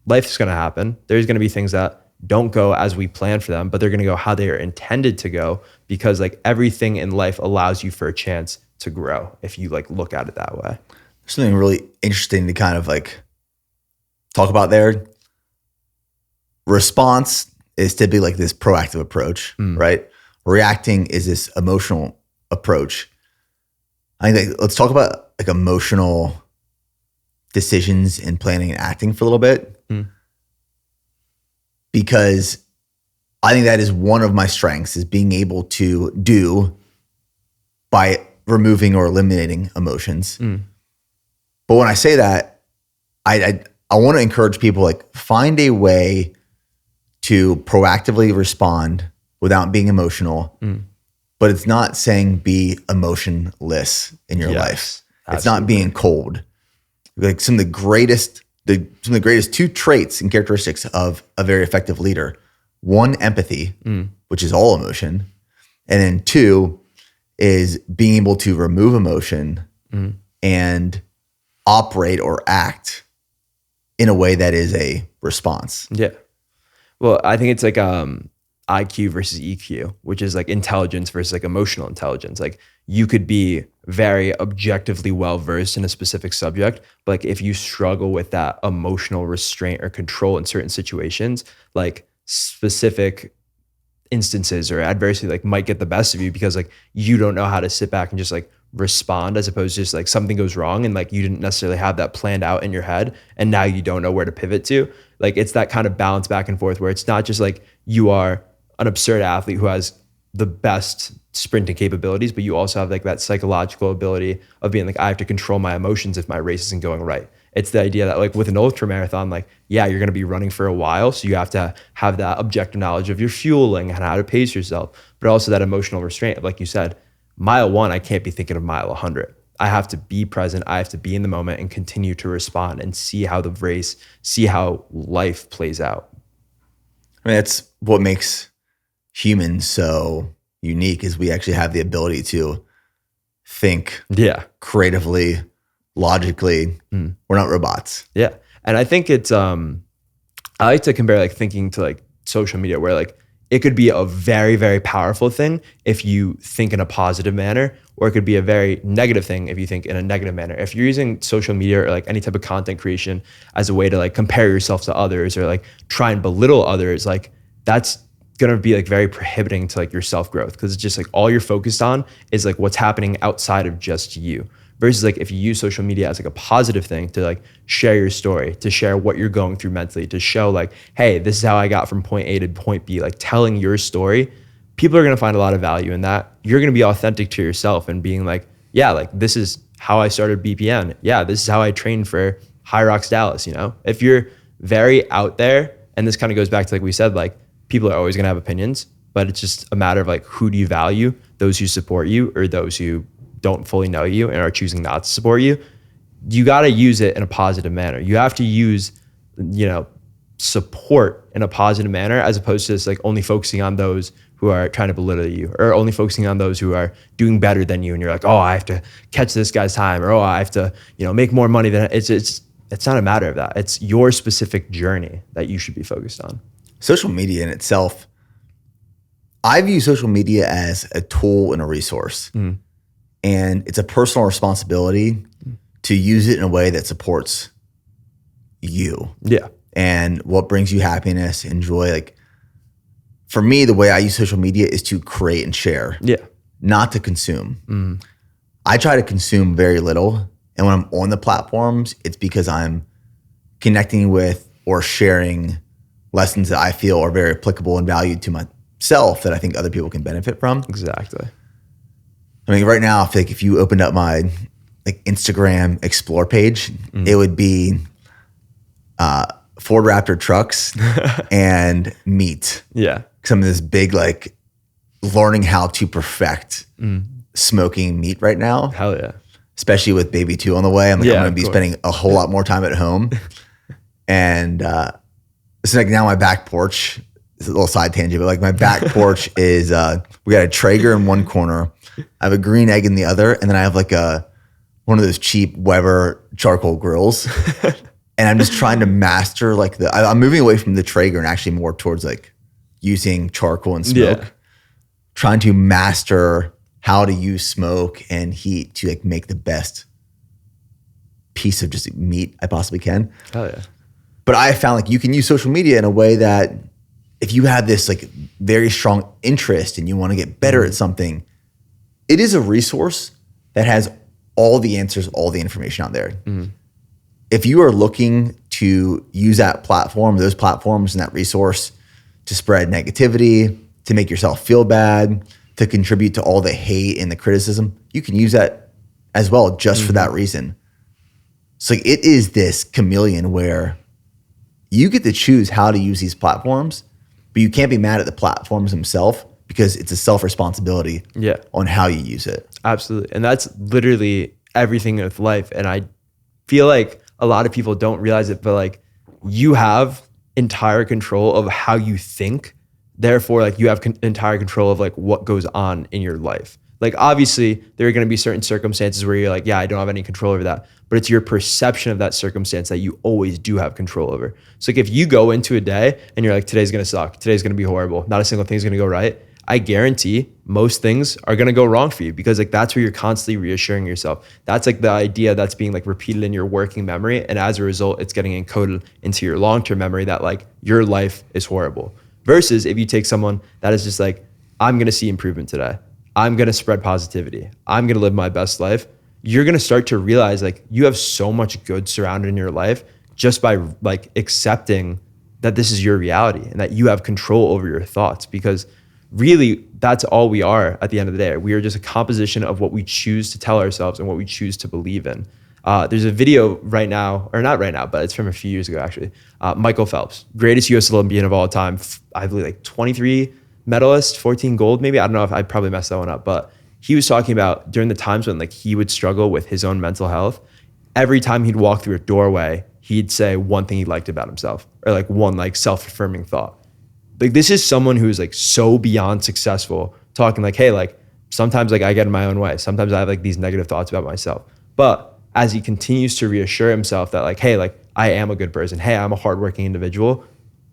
life's gonna happen. There's gonna be things that don't go as we plan for them, but they're gonna go how they are intended to go, because like everything in life allows you for a chance to grow if you like look at it that way. There's something really interesting to kind of like talk about there. Response is typically like this proactive approach, right? Reacting is this emotional approach. I think that, let's talk about like emotional decisions in planning and acting for a little bit. Because I think that is one of my strengths, is being able to do by removing or eliminating emotions. But when I say that, I want to encourage people, like, find a way to proactively respond without being emotional. But it's not saying be emotionless in your life. Absolutely. It's not being cold. Like some of the greatest 2 traits and characteristics of a very effective leader: 1, empathy, which is all emotion. And then 2 is being able to remove emotion and operate or act in a way that is a response. Yeah. Well, I think it's like IQ versus EQ, which is like intelligence versus like emotional intelligence. Like you could be very objectively well-versed in a specific subject, but like if you struggle with that emotional restraint or control in certain situations, like specific instances or adversity like might get the best of you, because like you don't know how to sit back and just like respond, as opposed to just like something goes wrong and like you didn't necessarily have that planned out in your head and now you don't know where to pivot to. Like it's that kind of balance back and forth where it's not just like you are an absurd athlete who has the best sprinting capabilities, but you also have like that psychological ability of being like, I have to control my emotions if my race isn't going right. It's the idea that like with an ultra marathon, like, yeah, you're going to be running for a while. So you have to have that objective knowledge of your fueling and how to pace yourself, but also that emotional restraint of, like you said, mile 1, I can't be thinking of mile 100. I have to be present. I have to be in the moment and continue to respond and see how the race, see how life plays out. I mean, that's what makes humans so unique, is we actually have the ability to think creatively, logically. We're not robots. Yeah. And I think it's, I like to compare like thinking to like social media, where like it could be a very, very powerful thing if you think in a positive manner, or it could be a very negative thing if you think in a negative manner. If you're using social media or like any type of content creation as a way to like compare yourself to others or like try and belittle others, like that's gonna be like very prohibiting to like your self-growth, because it's just like all you're focused on is like what's happening outside of just you. Versus like if you use social media as like a positive thing to like share your story, to share what you're going through mentally, to show like, hey, this is how I got from point A to point B, like telling your story, people are gonna find a lot of value in that. You're gonna be authentic to yourself and being like, yeah, like this is how I started BPN. Yeah, this is how I trained for High Rocks Dallas, you know? If you're very out there, and this kind of goes back to like we said, like people are always gonna have opinions, but it's just a matter of like, who do you value? Those who support you or those who don't fully know you and are choosing not to support you? You got to use it in a positive manner. You have to use, you know, support in a positive manner, as opposed to just like only focusing on those who are trying to belittle you, or only focusing on those who are doing better than you. And you're like, oh, I have to catch this guy's time, or oh, I have to, you know, make more money than it's not a matter of that. It's your specific journey that you should be focused on. Social media in itself I view social media as a tool and a resource. And it's a personal responsibility to use it in a way that supports you. Yeah. And what brings you happiness and joy. Like for me, the way I use social media is to create and share, not to consume. I try to consume very little. And when I'm on the platforms, it's because I'm connecting with or sharing lessons that I feel are very applicable and valued to myself that I think other people can benefit from. Exactly. I mean, right now, I feel like if you opened up my like Instagram explore page, it would be Ford Raptor trucks and meat. Yeah. Some of this big like learning how to perfect smoking meat right now. Hell yeah. Especially with baby 2 on the way. I'm like, I'm going to be spending a whole lot more time at home. And so like now my back porch, it's a little side tangent, but like my back porch is, we got a Traeger in one corner. I have a green egg in the other. And then I have like one of those cheap Weber charcoal grills. And I'm just trying to master like I'm moving away from the Traeger and actually more towards like using charcoal and smoke. Trying to master how to use smoke and heat to like make the best piece of just meat I possibly can. Oh yeah. But I found like you can use social media in a way that if you have this like very strong interest and you want to get better at something, it is a resource that has all the answers, all the information out there. If you are looking to use that platform, those platforms and that resource to spread negativity, to make yourself feel bad, to contribute to all the hate and the criticism, you can use that as well just for that reason. So like, it is this chameleon where you get to choose how to use these platforms, but you can't be mad at the platforms themselves because it's a self-responsibility on how you use it. Absolutely. And that's literally everything with life. And I feel like a lot of people don't realize it, but like you have entire control of how you think. Therefore, like you have entire control of like what goes on in your life. Like obviously there are going to be certain circumstances where you're like, yeah, I don't have any control over that. But it's your perception of that circumstance that you always do have control over. So like if you go into a day and you're like, today's going to suck, today's going to be horrible, not a single thing's going to go right, I guarantee most things are going to go wrong for you because like that's where you're constantly reassuring yourself. That's like the idea that's being like repeated in your working memory. And as a result, it's getting encoded into your long-term memory that like your life is horrible. Versus if you take someone that is just like, I'm going to see improvement today. I'm going to spread positivity. I'm going to live my best life. You're going to start to realize like you have so much good surrounded in your life just by like accepting that this is your reality and that you have control over your thoughts, because really that's all we are at the end of the day. We are just a composition of what we choose to tell ourselves and what we choose to believe in. There's a video right now, or not right now, but it's from a few years ago actually. Michael Phelps, greatest US Olympian of all time. I believe like 23 medalists, 14 gold maybe. I don't know if I probably messed that one up, but he was talking about during the times when like he would struggle with his own mental health, every time he'd walk through a doorway, he'd say one thing he liked about himself or like one like self-affirming thought. Like this is someone who's like so beyond successful talking like, hey, like sometimes like I get in my own way. Sometimes I have like these negative thoughts about myself. But as he continues to reassure himself that like, hey, like I am a good person. Hey, I'm a hardworking individual.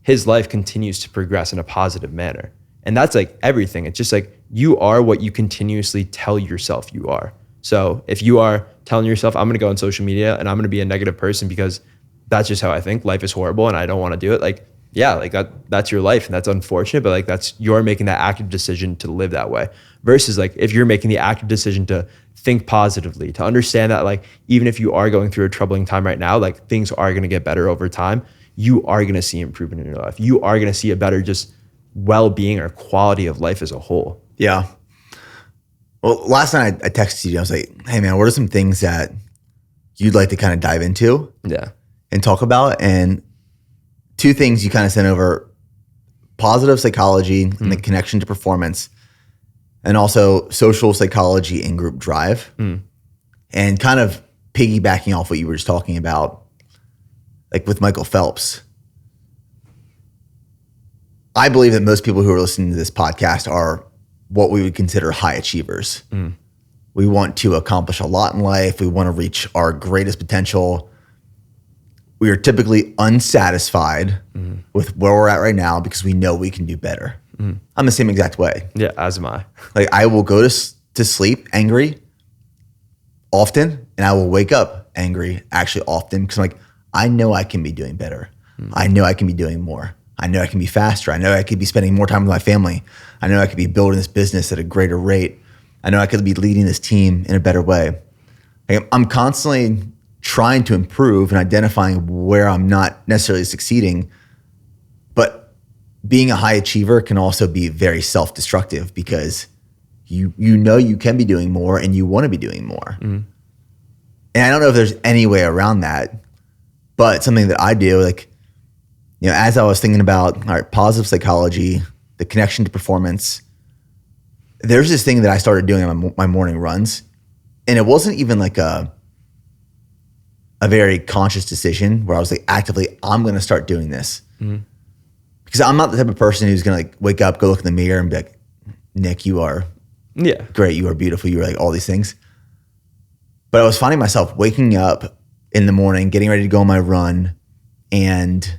His life continues to progress in a positive manner. And that's like everything. It's just like you are what you continuously tell yourself you are. So if you are telling yourself, I'm going to go on social media and I'm going to be a negative person because that's just how I think, life is horrible and I don't want to do it. Like, yeah, like that's your life and that's unfortunate, but like you're making that active decision to live that way. Versus like if you're making the active decision to think positively, to understand that like even if you are going through a troubling time right now, like things are going to get better over time. You are going to see improvement in your life. You are going to see a better just well-being or quality of life as a whole. Yeah. Well, last night I texted you. I was like, hey man, what are some things that you'd like to kind of dive into and talk about? And two things you kind of sent over: positive psychology and the connection to performance, and also social psychology and group drive. And kind of piggybacking off what you were just talking about, like with Michael Phelps, I believe that most people who are listening to this podcast are what we would consider high achievers. We want to accomplish a lot in life. We want to reach our greatest potential. We are typically unsatisfied with where we're at right now because we know we can do better. I'm the same exact way. Yeah, as am I. Like I will go to sleep angry often, and I will wake up angry actually often because I'm like, I know I can be doing better. I know I can be doing more. I know I can be faster. I know I could be spending more time with my family. I know I could be building this business at a greater rate. I know I could be leading this team in a better way. Like, I'm constantly trying to improve and identifying where I'm not necessarily succeeding. But being a high achiever can also be very self-destructive because you know you can be doing more and you want to be doing more. And I don't know if there's any way around that, but something that I do, like, you know, as I was thinking about, all right, positive psychology, the connection to performance, there's this thing that I started doing on my morning runs. And it wasn't even like a very conscious decision where I was like, actively, I'm going to start doing this. Because I'm not the type of person who's going to like wake up, go look in the mirror and be like, Nick, you are great. You are beautiful. You are like all these things. But I was finding myself waking up in the morning, getting ready to go on my run and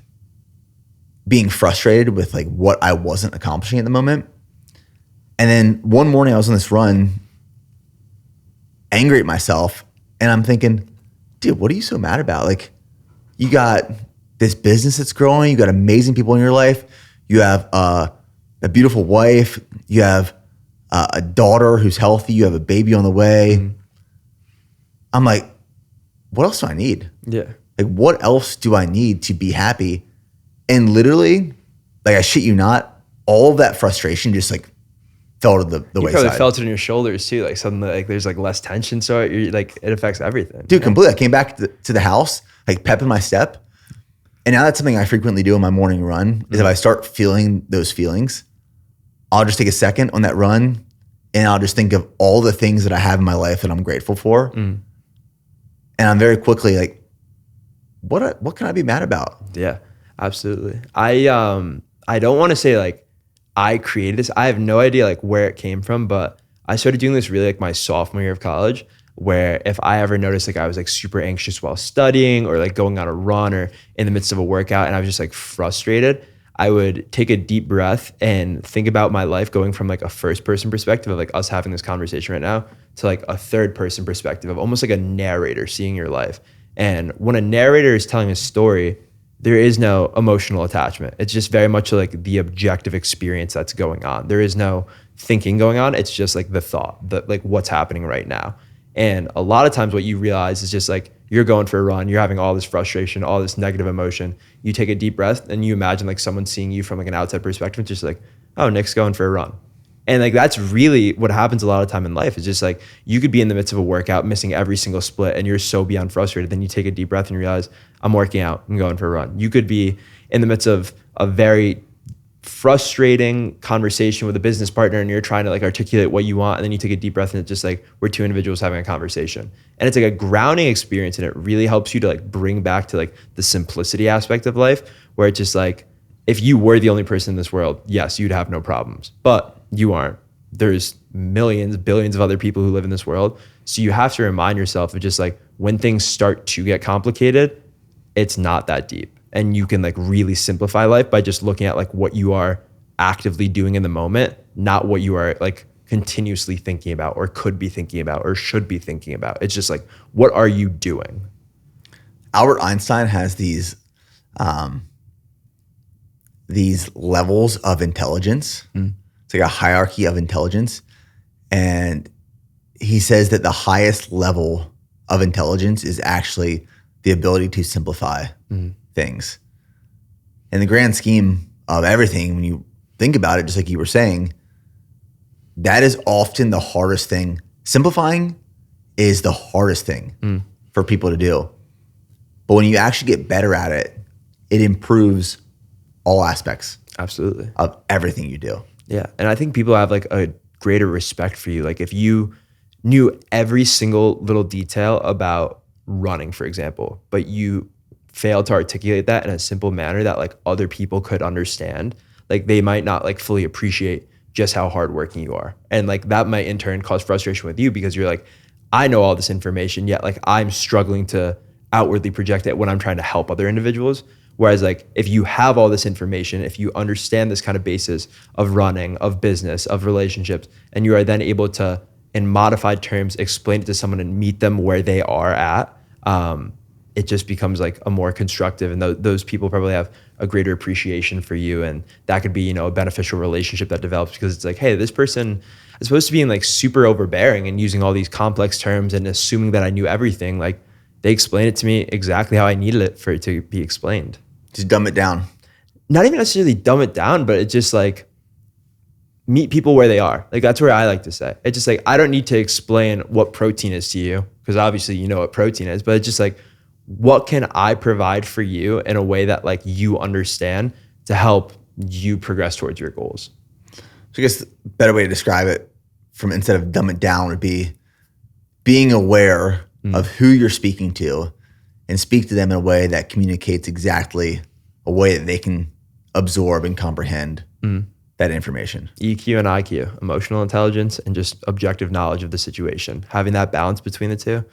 being frustrated with like what I wasn't accomplishing at the moment. And then one morning I was on this run, angry at myself. And I'm thinking, dude, what are you so mad about? Like, you got this business that's growing. You got amazing people in your life. You have a beautiful wife. You have a daughter who's healthy. You have a baby on the way. I'm like, what else do I need? Yeah. Like, what else do I need to be happy? And literally, like, I shit you not, all of that frustration just like fell to the You wayside. probably felt it in your shoulders too, like suddenly, like there's like less tension, so it affects everything. Dude, completely. I came back to the house, like pep in my step. And now that's something I frequently do on my morning run is if I start feeling those feelings, I'll just take a second on that run and I'll just think of all the things that I have in my life that I'm grateful for. And I'm very quickly like, what can I be mad about? Yeah, absolutely. I don't want to say like I created this. I have no idea like where it came from, but I started doing this really like my sophomore year of college, where if I ever noticed like I was like super anxious while studying or like going on a run or in the midst of a workout and I was just like frustrated, I would take a deep breath and think about my life going from like a first person perspective of like us having this conversation right now to like a third person perspective of almost like a narrator seeing your life. And when a narrator is telling a story, there is no emotional attachment. It's just very much like the objective experience that's going on. There is no thinking going on. It's just like the thought, like what's happening right now. And a lot of times what you realize is just like you're going for a run, you're having all this frustration, all this negative emotion. You take a deep breath and you imagine like someone seeing you from like an outside perspective, just like, oh, Nick's going for a run. And like that's really what happens a lot of time in life. It's just like you could be in the midst of a workout, missing every single split, and you're so beyond frustrated. Then you take a deep breath and you realize, I'm working out, I'm going for a run. You could be in the midst of a very frustrating conversation with a business partner and you're trying to like articulate what you want, and then you take a deep breath and it's just like we're two individuals having a conversation. And it's like a grounding experience, and it really helps you to like bring back to like the simplicity aspect of life, where it's just like if you were the only person in this world, yes, you'd have no problems, but you aren't. There's millions, billions of other people who live in this world. So you have to remind yourself of just like when things start to get complicated, it's not that deep. And you can like really simplify life by just looking at like what you are actively doing in the moment, not what you are like continuously thinking about or could be thinking about or should be thinking about. It's just like, what are you doing? Albert Einstein has these levels of intelligence. It's like a hierarchy of intelligence. And he says that the highest level of intelligence is actually the ability to simplify things. In the grand scheme of everything, when you think about it, just like you were saying, that is often the hardest thing. Simplifying is the hardest thing for people to do. But when you actually get better at it, it improves all aspects Absolutely. of everything you do. Yeah. And I think people have like a greater respect for you. Like if you knew every single little detail about running, for example, but you failed to articulate that in a simple manner that like other people could understand, like they might not like fully appreciate just how hardworking you are. And like that might in turn cause frustration with you because you're like, I know all this information, yet like I'm struggling to outwardly project it when I'm trying to help other individuals. Whereas like if you have all this information, if you understand this kind of basis of running, of business, of relationships, and you are then able to, in modified terms, explain it to someone and meet them where they are at, it just becomes like a more constructive, and those people probably have a greater appreciation for you, and that could be, a beneficial relationship that develops, because it's like, hey, this person is supposed to be like super overbearing and using all these complex terms and assuming that I knew everything. Like they explained it to me exactly how I needed it for it to be explained. Just dumb it down. Not even necessarily dumb it down, but it's just like meet people where they are. Like that's where I like to say. It's just like, I don't need to explain what protein is to you, because obviously you know what protein is, but it's just like, what can I provide for you in a way that like you understand to help you progress towards your goals? So I guess a better way to describe it, from instead of dumb it down, would be being aware of who you're speaking to and speak to them in a way that communicates exactly a way that they can absorb and comprehend that information. EQ and IQ, emotional intelligence, and just objective knowledge of the situation. Having that balance between the two,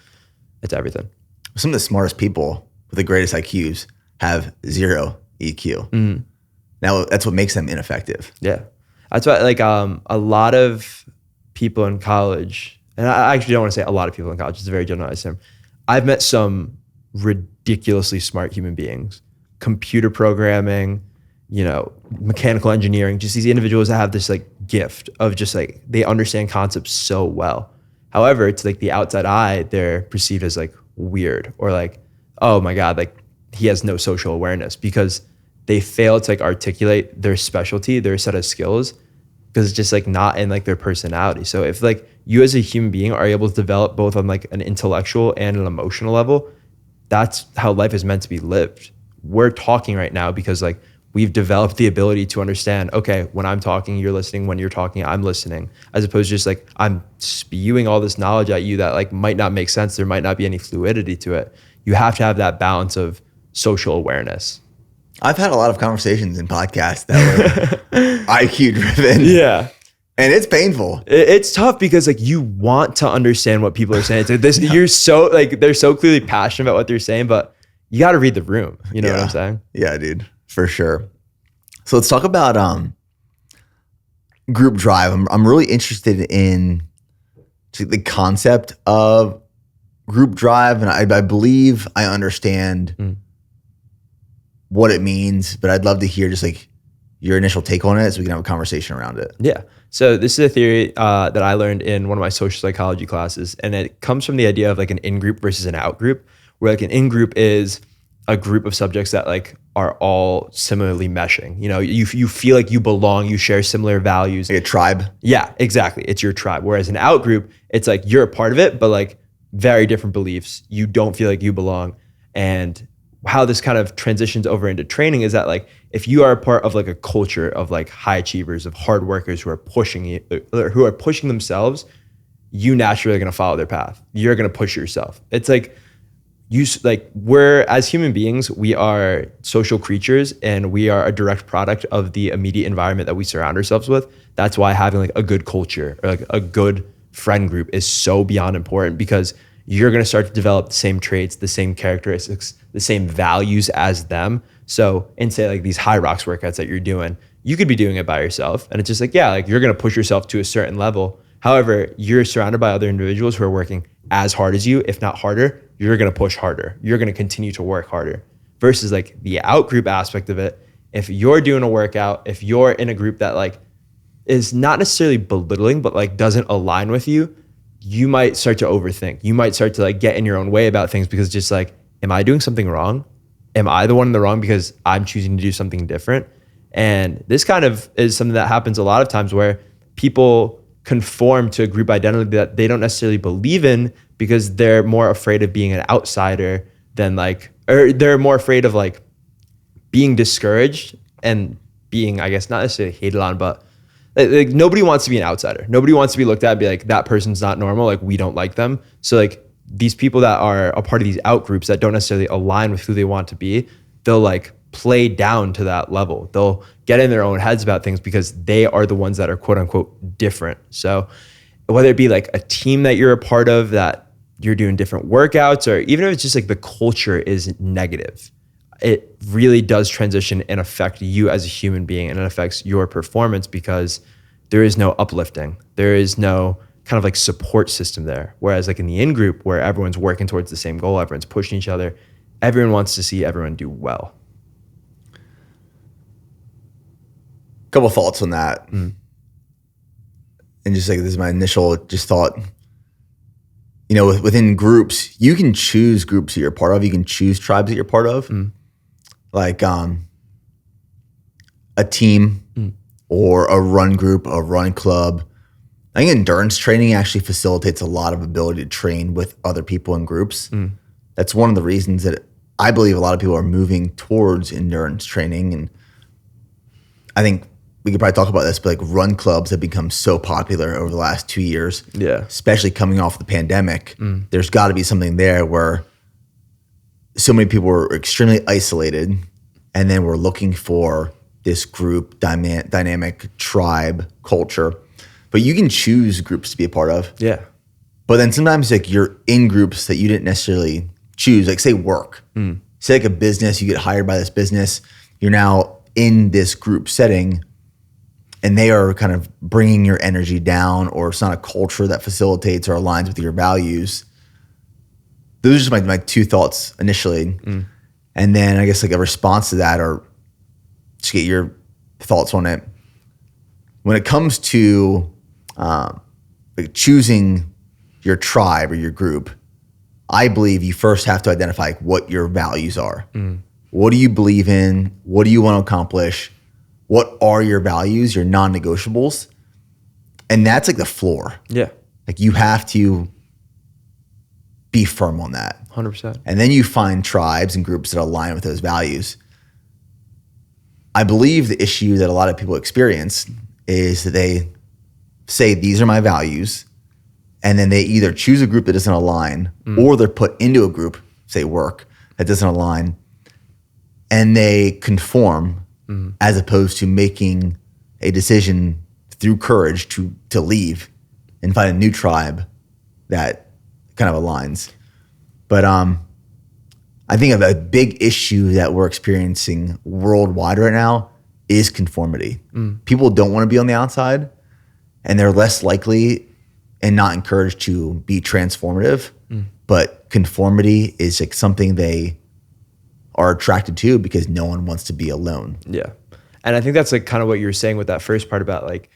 it's everything. Some of the smartest people with the greatest IQs have zero EQ. Now that's what makes them ineffective. Yeah. That's why like a lot of people in college, and I actually don't want to say a lot of people in college, it's a very generalized term. I've met some ridiculously smart human beings, computer programming, mechanical engineering, just these individuals that have this like gift of just like, they understand concepts so well. However, it's like the outside eye, they're perceived as like weird, or like, oh my God, like he has no social awareness, because they fail to like articulate their specialty, their set of skills, because it's just like not in like their personality. So if like you as a human being are able to develop both on like an intellectual and an emotional level, that's how life is meant to be lived. We're talking right now because like we've developed the ability to understand, okay, when I'm talking, you're listening. When you're talking, I'm listening. As opposed to just like, I'm spewing all this knowledge at you that like might not make sense. There might not be any fluidity to it. You have to have that balance of social awareness. I've had a lot of conversations in podcasts that were IQ driven. Yeah. And it's painful. It's tough because like you want to understand what people are saying. So this, you're so like, they're so clearly passionate about what they're saying, but you got to read the room. You know what I'm saying? Yeah, dude. For sure. So let's talk about group drive. I'm really interested in the concept of group drive, and I believe I understand what it means, but I'd love to hear just like your initial take on it so we can have a conversation around it. Yeah. So this is a theory that I learned in one of my social psychology classes, and it comes from the idea of like an in-group versus an out-group, where like an in-group is a group of subjects that like are all similarly meshing. You feel like you belong, you share similar values. Like a tribe? Yeah, exactly. It's your tribe. Whereas an out group, it's like you're a part of it, but like very different beliefs. You don't feel like you belong. And how this kind of transitions over into training is that like if you are a part of like a culture of like high achievers, of hard workers who are pushing themselves, you naturally are going to follow their path. You're going to push yourself. It's like we're, as human beings, we are social creatures, and we are a direct product of the immediate environment that we surround ourselves with. That's why having like a good culture or like a good friend group is so beyond important, because you're going to start to develop the same traits, the same characteristics, the same values as them. So in say like these high rocks workouts that you're doing, you could be doing it by yourself, and it's just like, yeah, like you're going to push yourself to a certain level. However, you're surrounded by other individuals who are working as hard as you, if not harder. You're going to push harder. You're going to continue to work harder. Versus like the out group aspect of it, if you're doing a workout, if you're in a group that like is not necessarily belittling, but like doesn't align with you, you might start to overthink. You might start to like get in your own way about things, because just like, am I doing something wrong? Am I the one in the wrong because I'm choosing to do something different? And this kind of is something that happens a lot of times, where people conform to a group identity that they don't necessarily believe in, because they're more afraid of being an outsider than like, or they're more afraid of like being discouraged and being, I guess, not necessarily hated on, but like nobody wants to be an outsider. Nobody wants to be looked at and be like, that person's not normal. Like we don't like them. So like these people that are a part of these out groups that don't necessarily align with who they want to be, they'll like play down to that level. They'll get in their own heads about things because they are the ones that are quote unquote different. So whether it be like a team that you're a part of, that you're doing different workouts, or even if it's just like the culture is negative, it really does transition and affect you as a human being, and it affects your performance because there is no uplifting. There is no kind of like support system there. Whereas like in the in-group where everyone's working towards the same goal, everyone's pushing each other, everyone wants to see everyone do well. Couple thoughts on that. And just like, this is my initial just thought, you know, within groups, you can choose groups that you're part of. You can choose tribes that you're part of. Like a team or a run group, a run club. I think endurance training actually facilitates a lot of ability to train with other people in groups. That's one of the reasons that I believe a lot of people are moving towards endurance training. And I think we could probably talk about this, but like run clubs have become so popular over the last 2 years. Yeah. Especially coming off the pandemic. There's got to be something there where so many people were extremely isolated, and then we're looking for this group dynamic tribe culture. But you can choose groups to be a part of. Yeah. But then sometimes like you're in groups that you didn't necessarily choose, like say work. Say like a business, you get hired by this business, you're now in this group setting, and they are kind of bringing your energy down, or it's not a culture that facilitates or aligns with your values. Those are just my two thoughts initially. And then I guess like a response to that, or just get your thoughts on it. When it comes to like choosing your tribe or your group, I believe you first have to identify what your values are. What do you believe in? What do you want to accomplish? What are your values, your non-negotiables? And that's like the floor. Yeah. Like you have to be firm on that. 100%. And then you find tribes and groups that align with those values. I believe the issue that a lot of people experience is that they say, these are my values, and then they either choose a group that doesn't align, or they're put into a group, say work, that doesn't align, and they conform as opposed to making a decision through courage to leave and find a new tribe that kind of aligns. But I think a big issue that we're experiencing worldwide right now is conformity. People don't want to be on the outside, and they're less likely and not encouraged to be transformative. But conformity is like something they are attracted to because no one wants to be alone. Yeah. And I think that's like kind of what you were saying with that first part about like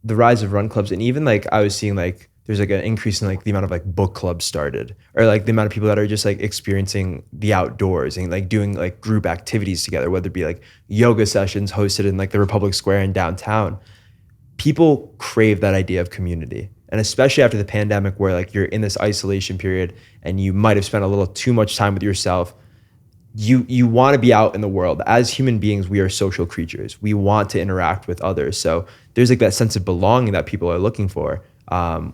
the rise of run clubs. And even like I was seeing like there's like an increase in like the amount of like book clubs started, or like the amount of people that are just like experiencing the outdoors and like doing like group activities together, whether it be like yoga sessions hosted in like the Republic Square in downtown. People crave that idea of community. And especially after the pandemic, where like you're in this isolation period and you might have spent a little too much time with yourself, you want to be out in the world. As human beings, we are social creatures. We want to interact with others. So there's like that sense of belonging that people are looking for,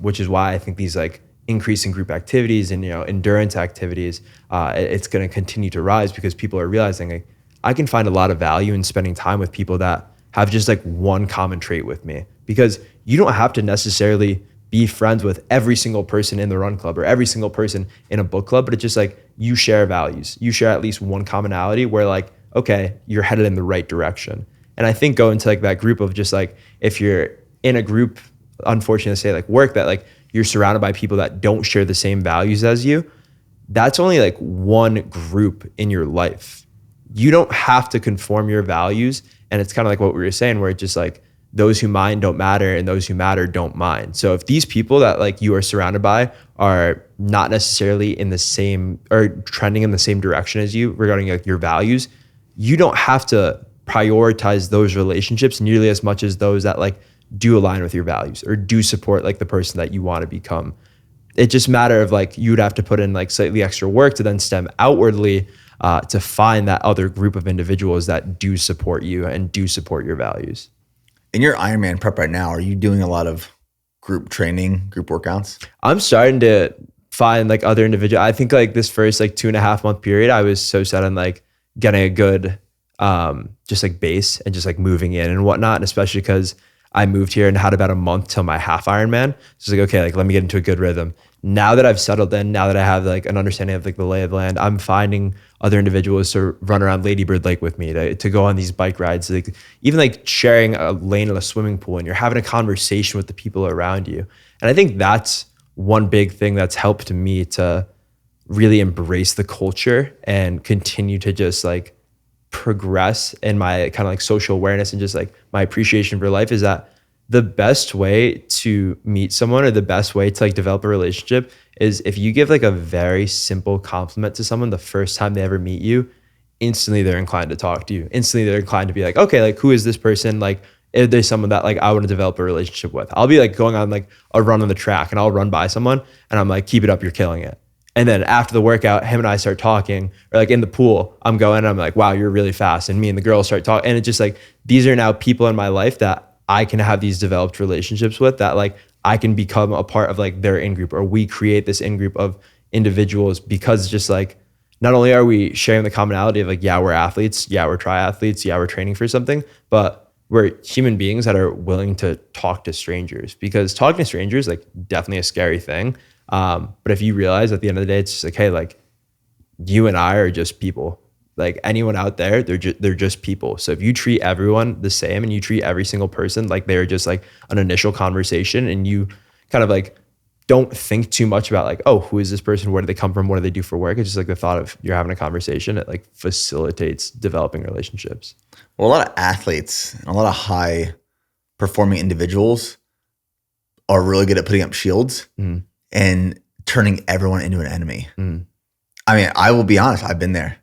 which is why I think these like increasing group activities and, you know, endurance activities, it's going to continue to rise because people are realizing like, I can find a lot of value in spending time with people that have just like one common trait with me, because you don't have to necessarily be friends with every single person in the run club or every single person in a book club, but it's just like you share values. You share at least one commonality where like, okay, you're headed in the right direction. And I think go into like that group of just like, if you're in a group, unfortunately to say like work, that like you're surrounded by people that don't share the same values as you, that's only like one group in your life. You don't have to conform your values. And it's kind of like what we were saying, where it's just like, those who mind don't matter and those who matter don't mind. So if these people that like you are surrounded by are not necessarily in the same or trending in the same direction as you regarding like your values, you don't have to prioritize those relationships nearly as much as those that like do align with your values or do support like the person that you want to become. It just matter of like, you'd have to put in like slightly extra work to then stem outwardly to find that other group of individuals that do support you and do support your values. In your Ironman prep right now, are you doing a lot of group training, group workouts? I'm starting to find like other individuals. I think like this first like 2.5 month period, I was so set on like getting a good just like base and just like moving in and whatnot. And especially because I moved here and had about a month till my half Ironman. So it's like, okay, like let me get into a good rhythm. now that I've settled in, now that I have like an understanding of like the lay of the land, I'm finding other individuals to run around Ladybird Lake with me, to go on these bike rides, like even like sharing a lane in a swimming pool, and you're having a conversation with the people around you. And I think that's one big thing that's helped me to really embrace the culture and continue to just like progress in my kind of like social awareness and just like my appreciation for life, is that the best way to meet someone, or the best way to like develop a relationship, is if you give like a very simple compliment to someone the first time they ever meet you, instantly they're inclined to talk to you. Instantly they're inclined to be like, okay, like who is this person? Like, if there's someone that like I want to develop a relationship with. I'll be like going on like a run on the track, and I'll run by someone and I'm like, keep it up, you're killing it. And then after the workout, him and I start talking, or like in the pool, I'm going and I'm like, wow, you're really fast. And me and the girl start talking. And it's just like, these are now people in my life that I can have these developed relationships with, that like I can become a part of like their in-group, or we create this in-group of individuals, because just like, not only are we sharing the commonality of like, yeah, we're athletes, yeah, we're triathletes, yeah, we're training for something, but we're human beings that are willing to talk to strangers, because talking to strangers, like definitely a scary thing. But if you realize at the end of the day, it's just like, hey, like you and I are just people. Like anyone out there, they're just people. So if you treat everyone the same, and you treat every single person like they're just like an initial conversation, and you kind of like don't think too much about like, oh, who is this person? Where do they come from? What do they do for work? It's just like the thought of you're having a conversation. It like facilitates developing relationships. Well, a lot of athletes and a lot of high performing individuals are really good at putting up shields and turning everyone into an enemy. I mean, I will be honest, I've been there.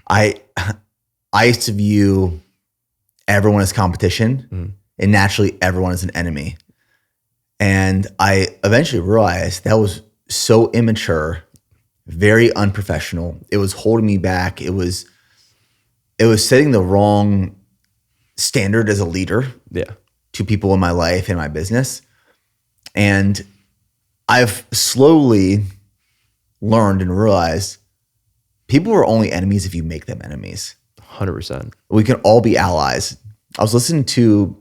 I used to view everyone as competition, and naturally everyone is an enemy. And I eventually realized that was so immature, very unprofessional. It was holding me back. It was setting the wrong standard as a leader to people in my life and my business. And I've slowly learned and realized people are only enemies if you make them enemies. 100%. We can all be allies. I was listening to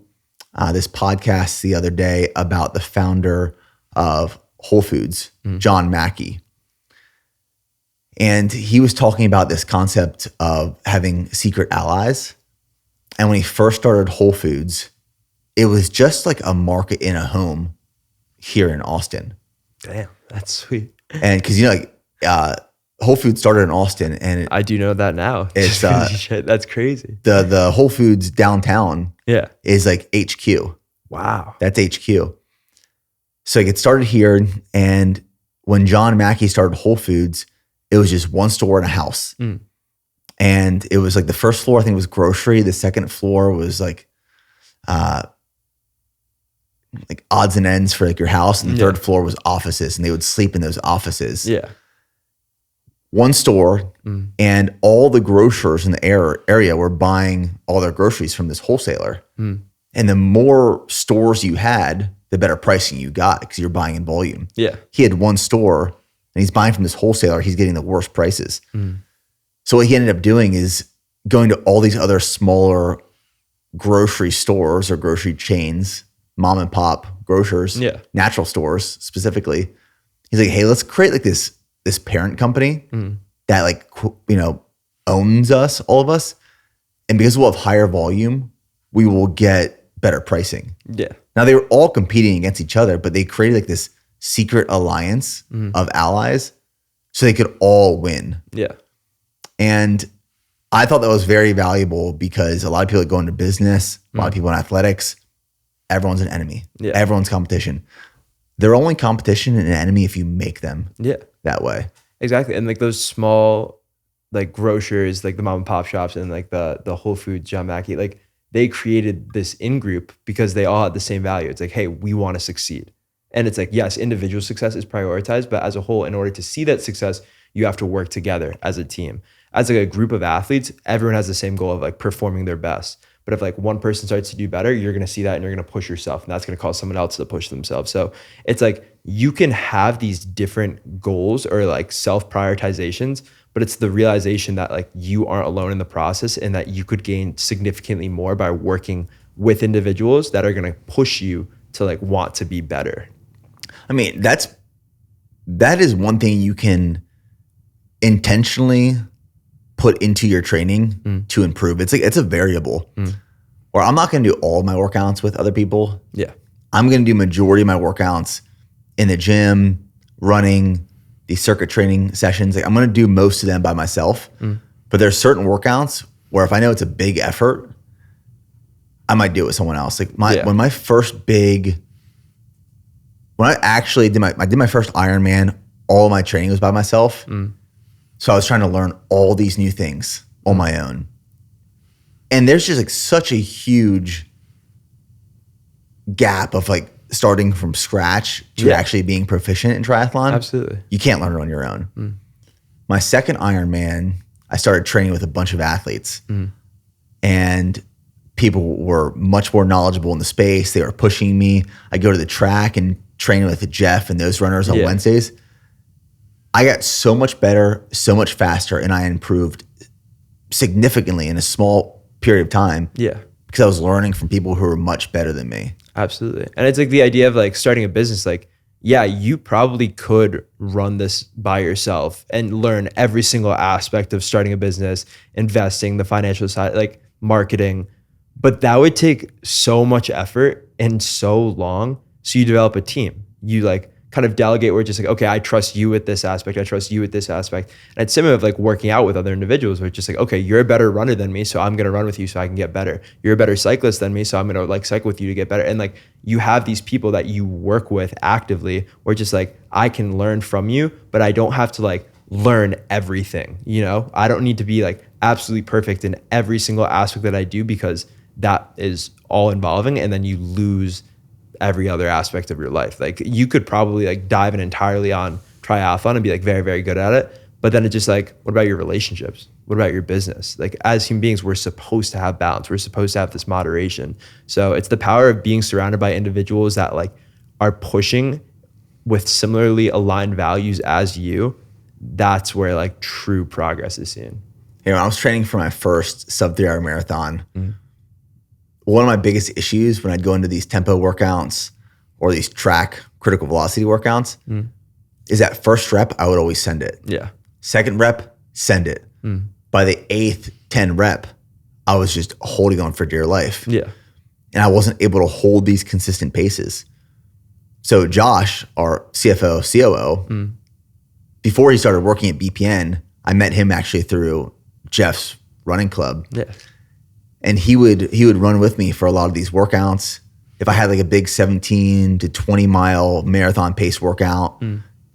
this podcast the other day about the founder of Whole Foods, John Mackey. And he was talking about this concept of having secret allies. And when he first started Whole Foods, it was just like a market in a home here in Austin. Damn, that's sweet. And because, you know, like Whole Foods started in Austin, and I do know that now. It's that's crazy. The Whole Foods downtown is like HQ. Wow. That's HQ. So it started here, and when John Mackey started Whole Foods, it was just one store and a house. And it was like the first floor, I think, was grocery. The second floor was like odds and ends for like your house. And the third floor was offices, and they would sleep in those offices. Yeah. One store, and all the grocers in the area were buying all their groceries from this wholesaler. And the more stores you had, the better pricing you got, because you're buying in volume. Yeah. He had one store, and he's buying from this wholesaler. He's getting the worst prices. So what he ended up doing is going to all these other smaller grocery stores or grocery chains, mom and pop grocers, natural stores specifically. He's like, hey, let's create like this parent company that like, you know, owns us, all of us. And because we'll have higher volume, we will get better pricing. Yeah. Now they were all competing against each other, but they created like this secret alliance of allies so they could all win. Yeah. And I thought that was very valuable, because a lot of people that go into business, a lot of people in athletics, everyone's an enemy. Yeah. Everyone's competition. They're only competition and an enemy if you make them that way. Exactly. And like those small like grocers, like the mom and pop shops, and like the Whole Foods, John Mackey, like they created this in-group because they all had the same value. It's like, hey, we want to succeed. And it's like, yes, individual success is prioritized, but as a whole, in order to see that success, you have to work together as a team. As like a group of athletes, everyone has the same goal of like performing their best. But if like one person starts to do better, you're going to see that and you're going to push yourself, and that's going to cause someone else to push themselves. So it's like you can have these different goals or like self-prioritizations, but it's the realization that like you aren't alone in the process, and that you could gain significantly more by working with individuals that are going to push you to like want to be better. I mean, that's that is one thing you can intentionally put into your training to improve. It's a variable. Or I'm not going to do all of my workouts with other people. Yeah. I'm going to do majority of my workouts in the gym, running, these circuit training sessions. Like I'm going to do most of them by myself. But there's certain workouts where if I know it's a big effort, I might do it with someone else. Like when I actually did my first Ironman, all of my training was by myself. So I was trying to learn all these new things on my own. And there's just like such a huge gap of like starting from scratch to actually being proficient in triathlon. Absolutely. You can't learn it on your own. My second Ironman, I started training with a bunch of athletes. And people were much more knowledgeable in the space. They were pushing me. I go to the track and train with Jeff and those runners on Wednesdays. I got so much better, so much faster, and I improved significantly in a small period of time. Yeah. Because I was learning from people who were much better than me. Absolutely. And it's like the idea of like starting a business, like, yeah, you probably could run this by yourself and learn every single aspect of starting a business, investing, the financial side, like marketing. But that would take so much effort and so long. So you develop a team. You like kind of delegate where it's just like, okay, I trust you with this aspect. I trust you with this aspect. And it's similar of like working out with other individuals where it's just like, okay, you're a better runner than me. So I'm going to run with you so I can get better. You're a better cyclist than me. So I'm going to like cycle with you to get better. And like you have these people that you work with actively where just like, I can learn from you, but I don't have to like learn everything. You know, I don't need to be like absolutely perfect in every single aspect that I do because that is all involving. And then you lose every other aspect of your life. Like you could probably like dive in entirely on triathlon and be like very, very good at it. But then it's just like, what about your relationships? What about your business? Like as human beings, we're supposed to have balance. We're supposed to have this moderation. So it's the power of being surrounded by individuals that like are pushing with similarly aligned values as you. That's where like true progress is seen. You know, I was training for my first sub 3 hour marathon. One of my biggest issues when I'd go into these tempo workouts or these track critical velocity workouts is that first rep, I would always send it. Yeah. Second rep, send it. By the 8th, 10 rep, I was just holding on for dear life. Yeah. And I wasn't able to hold these consistent paces. So Josh, our CFO, COO, before he started working at BPN, I met him actually through Jeff's running club. Yeah. And he would run with me for a lot of these workouts. If I had like a big 17 to 20 mile marathon pace workout,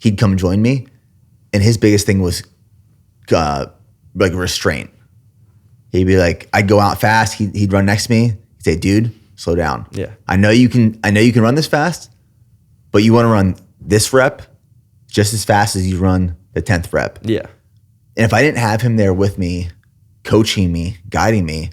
he'd come join me. And his biggest thing was like restraint. He'd be like, I'd go out fast. He'd run next to me. He'd say, dude, slow down. Yeah. I know you can run this fast, but you want to run this rep just as fast as you run the 10th rep. Yeah. And if I didn't have him there with me, coaching me, guiding me,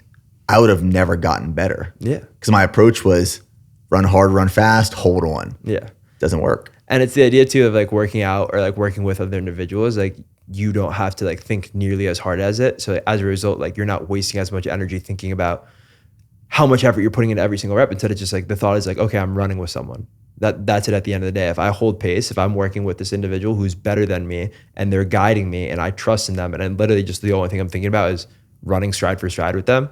I would have never gotten better. Yeah. Because my approach was run hard, run fast, hold on. Yeah. Doesn't work. And it's the idea too of like working out or like working with other individuals. Like you don't have to like think nearly as hard as it. So as a result, like you're not wasting as much energy thinking about how much effort you're putting into every single rep. Instead of just like the thought is like, okay, I'm running with someone. That's it at the end of the day. If I hold pace, if I'm working with this individual who's better than me and they're guiding me and I trust in them and then literally just the only thing I'm thinking about is running stride for stride with them,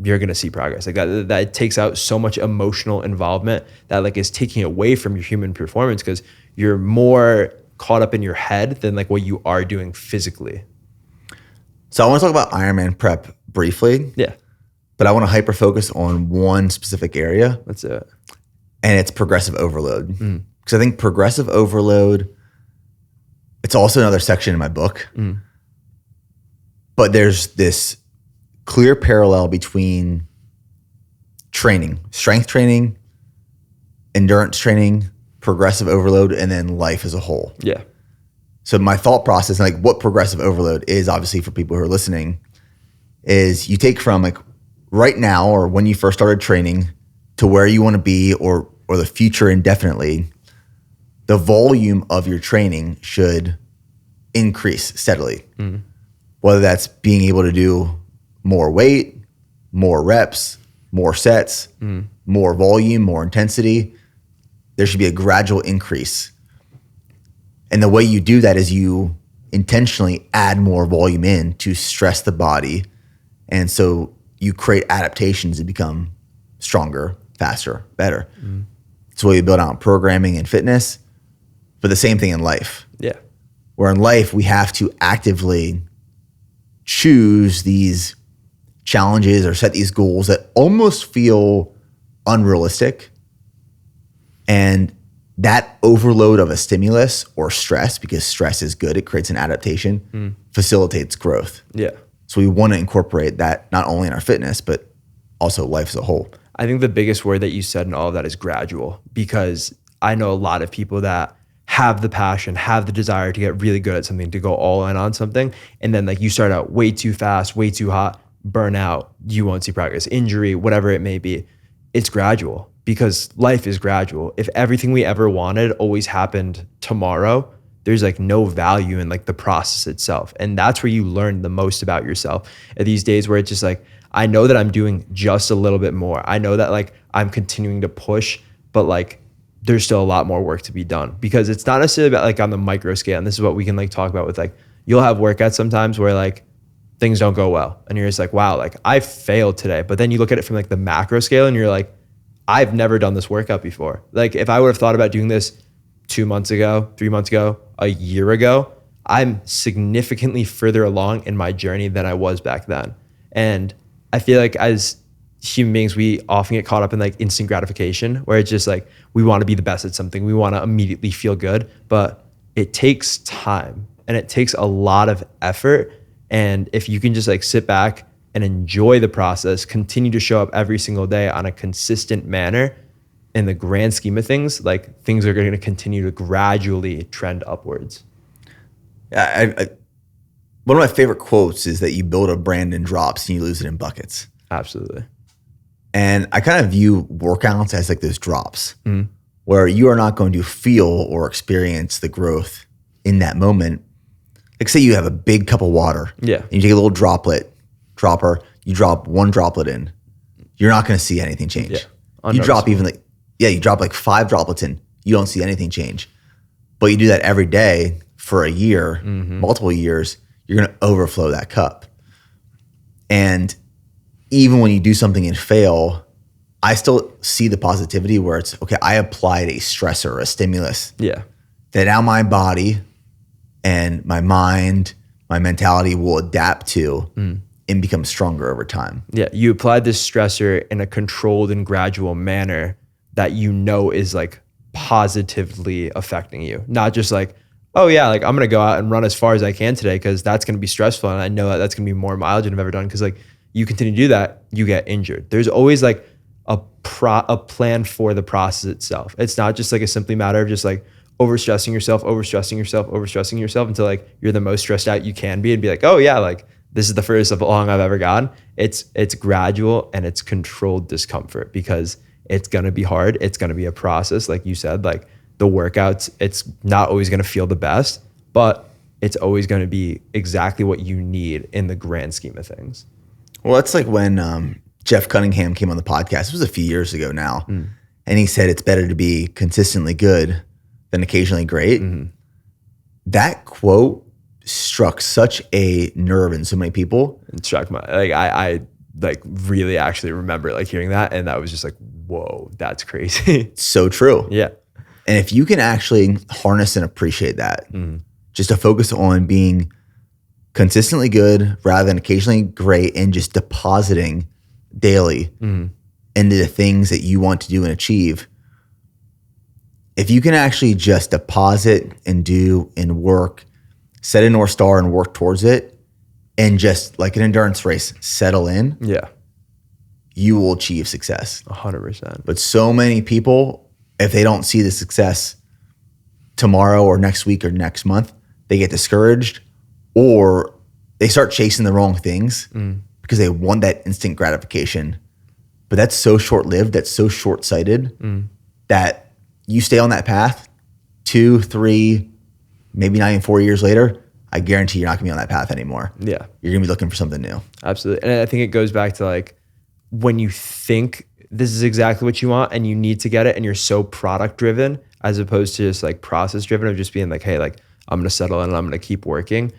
you're going to see progress. Like that takes out so much emotional involvement that like is taking away from your human performance because you're more caught up in your head than like what you are doing physically. So I want to talk about Ironman prep briefly. Yeah. But I want to hyper focus on one specific area. That's it. And it's progressive overload. Because I think progressive overload, it's also another section in my book. But there's this clear parallel between training, strength training, endurance training, progressive overload, and then life as a whole. Yeah. So my thought process, like what progressive overload is, obviously for people who are listening, is you take from like right now or when you first started training to where you want to be or the future indefinitely, the volume of your training should increase steadily. Whether that's being able to do more weight, more reps, more sets, more volume, more intensity. There should be a gradual increase. And the way you do that is you intentionally add more volume in to stress the body. And so you create adaptations to become stronger, faster, better. It's the way you build out programming and fitness, but the same thing in life. Yeah. Where in life, we have to actively choose these challenges or set these goals that almost feel unrealistic. And that overload of a stimulus or stress, because stress is good, it creates an adaptation, facilitates growth. Yeah. So we want to incorporate that not only in our fitness, but also life as a whole. I think the biggest word that you said in all of that is gradual, because I know a lot of people that have the passion, have the desire to get really good at something, to go all in on something. And then like you start out way too fast, way too hot, burn out, you won't see progress, injury, whatever it may be. It's gradual, because life is gradual. If everything we ever wanted always happened tomorrow, there's like no value in like the process itself. And that's where you learn the most about yourself. At these days where it's just like, I know that I'm doing just a little bit more. I know that like I'm continuing to push, but like there's still a lot more work to be done, because it's not necessarily about like on the micro scale. And this is what we can like talk about with like, you'll have workouts sometimes where like things don't go well and you're just like, wow, like I failed today. But then you look at it from like the macro scale and you're like, I've never done this workout before. Like if I would have thought about doing this 2 months ago, 3 months ago, a year ago, I'm significantly further along in my journey than I was back then. And I feel like as human beings, we often get caught up in like instant gratification, where it's just like, we want to be the best at something. We want to immediately feel good, but it takes time and it takes a lot of effort. And if you can just like sit back and enjoy the process, continue to show up every single day on a consistent manner, in the grand scheme of things, like things are going to continue to gradually trend upwards. Yeah, one of my favorite quotes is that you build a brand in drops and you lose it in buckets. Absolutely. And I kind of view workouts as like those drops where you are not going to feel or experience the growth in that moment. Like say you have a big cup of water. Yeah. And you take a little dropper, you drop one droplet in. You're not going to see anything change. Yeah. You drop you drop like 5 droplets in. You don't see anything change. But you do that every day for a year, multiple years, you're going to overflow that cup. And even when you do something and fail, I still see the positivity where it's, okay, I applied a stressor, a stimulus. Yeah. That now my body and my mind, my mentality will adapt to and become stronger over time. Yeah. You applied this stressor in a controlled and gradual manner that you know is like positively affecting you. Not just like, oh yeah, like I'm going to go out and run as far as I can today because that's going to be stressful. And I know that that's going to be more mileage than I've ever done. Because like you continue to do that, you get injured. There's always like a plan for the process itself. It's not just like a simply matter of just like overstressing yourself until like you're the most stressed out you can be and be like, oh yeah, like this is the furthest along I've ever gone. It's gradual and it's controlled discomfort, because it's going to be hard. It's going to be a process. Like you said, like the workouts, it's not always going to feel the best, but it's always going to be exactly what you need in the grand scheme of things. Well, it's like when Jeff Cunningham came on the podcast. It was a few years ago now. And he said it's better to be consistently good than occasionally great. That quote struck such a nerve in so many people. It struck my, like I like really actually remember like hearing that, and that was just like, whoa, that's crazy. So true. Yeah. And if you can actually harness and appreciate that, just to focus on being consistently good rather than occasionally great, and just depositing daily into the things that you want to do and achieve. If you can actually just deposit and do and work, set a North Star and work towards it, and just like an endurance race, settle in, you will achieve success. 100%. But so many people, if they don't see the success tomorrow or next week or next month, they get discouraged, or they start chasing the wrong things because they want that instant gratification. But that's so short-lived, that's so short-sighted that you stay on that path 2, 3, maybe not even 4 years later, I guarantee you're not gonna be on that path anymore. Yeah. You're gonna be looking for something new. Absolutely. And I think it goes back to like, when you think this is exactly what you want and you need to get it. And you're so product driven as opposed to just like process driven of just being like, hey, like I'm going to settle in and I'm going to keep working.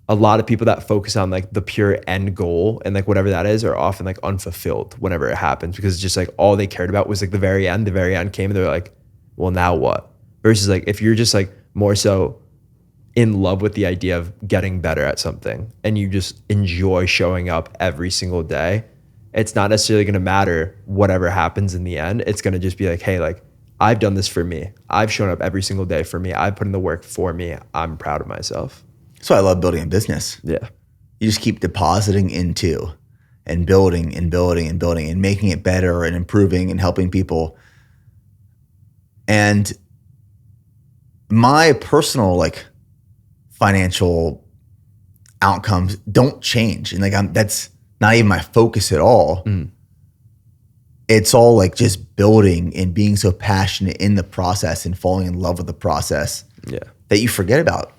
A lot of people that focus on like the pure end goal and like whatever that is are often like unfulfilled whenever it happens, because it's just like all they cared about was like the very end came and they're like, well, now what? Versus like if you're just like more so in love with the idea of getting better at something and you just enjoy showing up every single day, it's not necessarily going to matter whatever happens in the end. It's going to just be like, hey, like I've done this for me. I've shown up every single day for me. I've put in the work for me. I'm proud of myself. That's why I love building a business. Yeah. You just keep depositing into and building and building and building and making it better and improving and helping people. And my personal like financial outcomes don't change. And like that's not even my focus at all. It's all like just building and being so passionate in the process and falling in love with the process that you forget about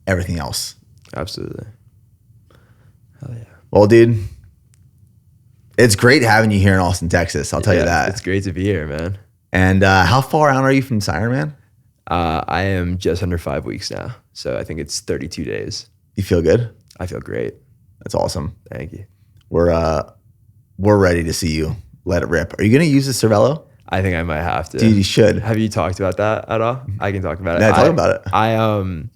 everything else. Absolutely. Hell yeah. Well, dude, it's great having you here in Austin, Texas. I'll tell you that. It's great to be here, man. And how far out are you from this Ironman? I am just under 5 weeks now. So I think it's 32 days. You feel good? I feel great. That's awesome. Thank you. We're ready to see you let it rip. Are you going to use the Cervelo? I think I might have to. Dude, you should. Have you talked about that at all? I can talk about it. Yeah, talk about it.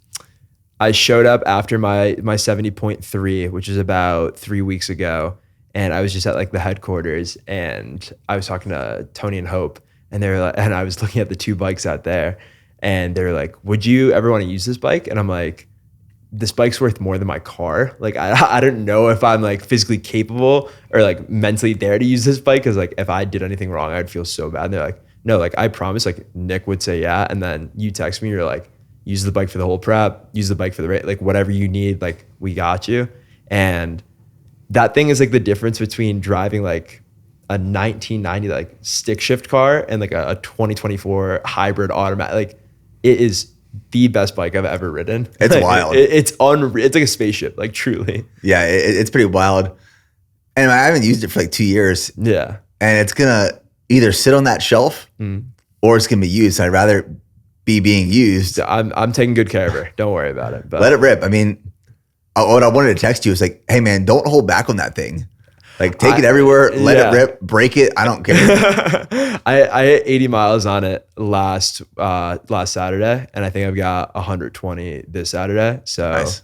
I showed up after my 70.3, which is about 3 weeks ago. And I was just at like the headquarters and I was talking to Tony and Hope and they were like, and I was looking at the two bikes out there and they were like, would you ever want to use this bike? And I'm like, this bike's worth more than my car. Like, I don't know if I'm like physically capable or like mentally there to use this bike. Cause like if I did anything wrong, I'd feel so bad. And they're like, no, like I promise, like Nick would say, yeah. And then you text me, you're like, use the bike for the whole prep, use the bike for the race, like whatever you need, like we got you. And that thing is like the difference between driving like a 1990 like stick shift car and like a 2024 hybrid automatic. Like it is the best bike I've ever ridden. It's like, wild. It's unreal. It's like a spaceship, like truly. Yeah, it's pretty wild. And I haven't used it for like 2 years. Yeah. And it's going to either sit on that shelf or it's going to be used. I'd rather be being used. So I'm taking good care of her. Don't worry about it. But let it rip. I mean, what I wanted to text you is like, hey man, don't hold back on that thing. Like take it everywhere, let it rip, break it. I don't care. I hit 80 miles on it last Saturday, and I think I've got 120 this Saturday. So nice.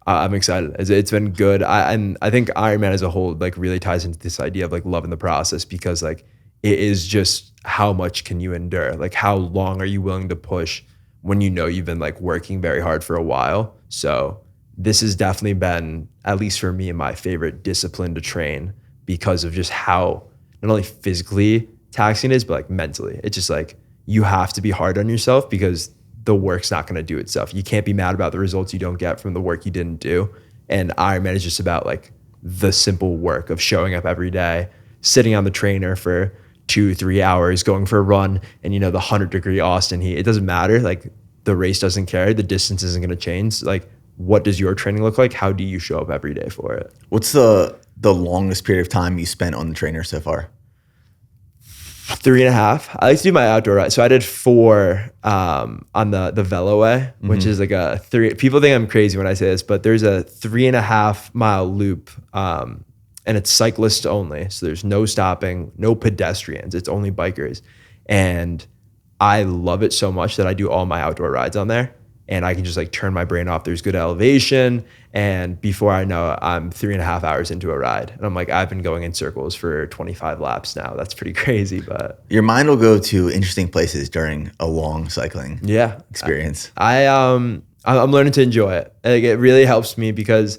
I'm excited. It's been good. And I think Ironman as a whole like really ties into this idea of like loving the process, because like it is just how much can you endure? Like how long are you willing to push when you know you've been like working very hard for a while? So this has definitely been, at least for me, my favorite discipline to train because of just how not only physically taxing it is, but like mentally. It's just like you have to be hard on yourself because the work's not going to do itself. You can't be mad about the results you don't get from the work you didn't do. And Ironman is just about like the simple work of showing up every day, sitting on the trainer for 2-3 hours, going for a run, and you know the 100-degree Austin heat. It doesn't matter. Like the race doesn't care. The distance isn't going to change. Like what does your training look like? How do you show up every day for it? What's the longest period of time you spent on the trainer so far? 3.5. I like to do my outdoor ride. So I did 4 on the Veloway, which is like a 3. People think I'm crazy when I say this, but there's a 3.5 mile loop and it's cyclists only. So there's no stopping, no pedestrians. It's only bikers. And I love it so much that I do all my outdoor rides on there. And I can just like turn my brain off. There's good elevation. And before I know it, I'm 3.5 hours into a ride. And I'm like, I've been going in circles for 25 laps now. That's pretty crazy, but. Your mind will go to interesting places during a long cycling experience. I'm learning to enjoy it. Like, it really helps me because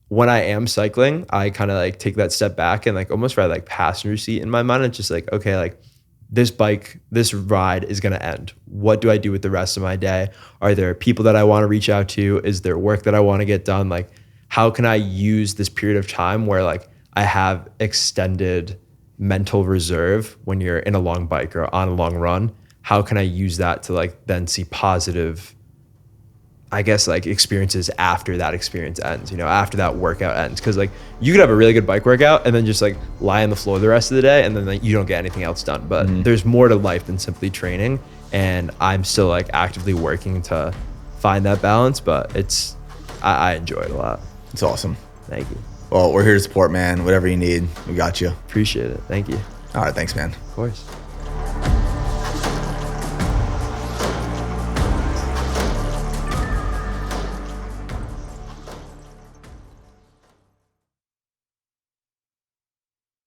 when I am cycling, I kind of like take that step back and like almost ride like passenger seat in my mind. It's just like, okay, like this ride is going to end. What do I do with the rest of my day? Are there people that I want to reach out to? Is there work that I want to get done? Like, how can I use this period of time where like I have extended mental reserve when you're in a long bike or on a long run? How can I use that to like then see positive I guess like experiences after that experience ends, you know, after that workout ends. Cause like you could have a really good bike workout and then just like lie on the floor the rest of the day and then like you don't get anything else done. But there's more to life than simply training. And I'm still like actively working to find that balance, but I enjoy it a lot. It's awesome. Thank you. Well, we're here to support, man. Whatever you need, we got you. Appreciate it. Thank you. All right. Thanks, man. Of course.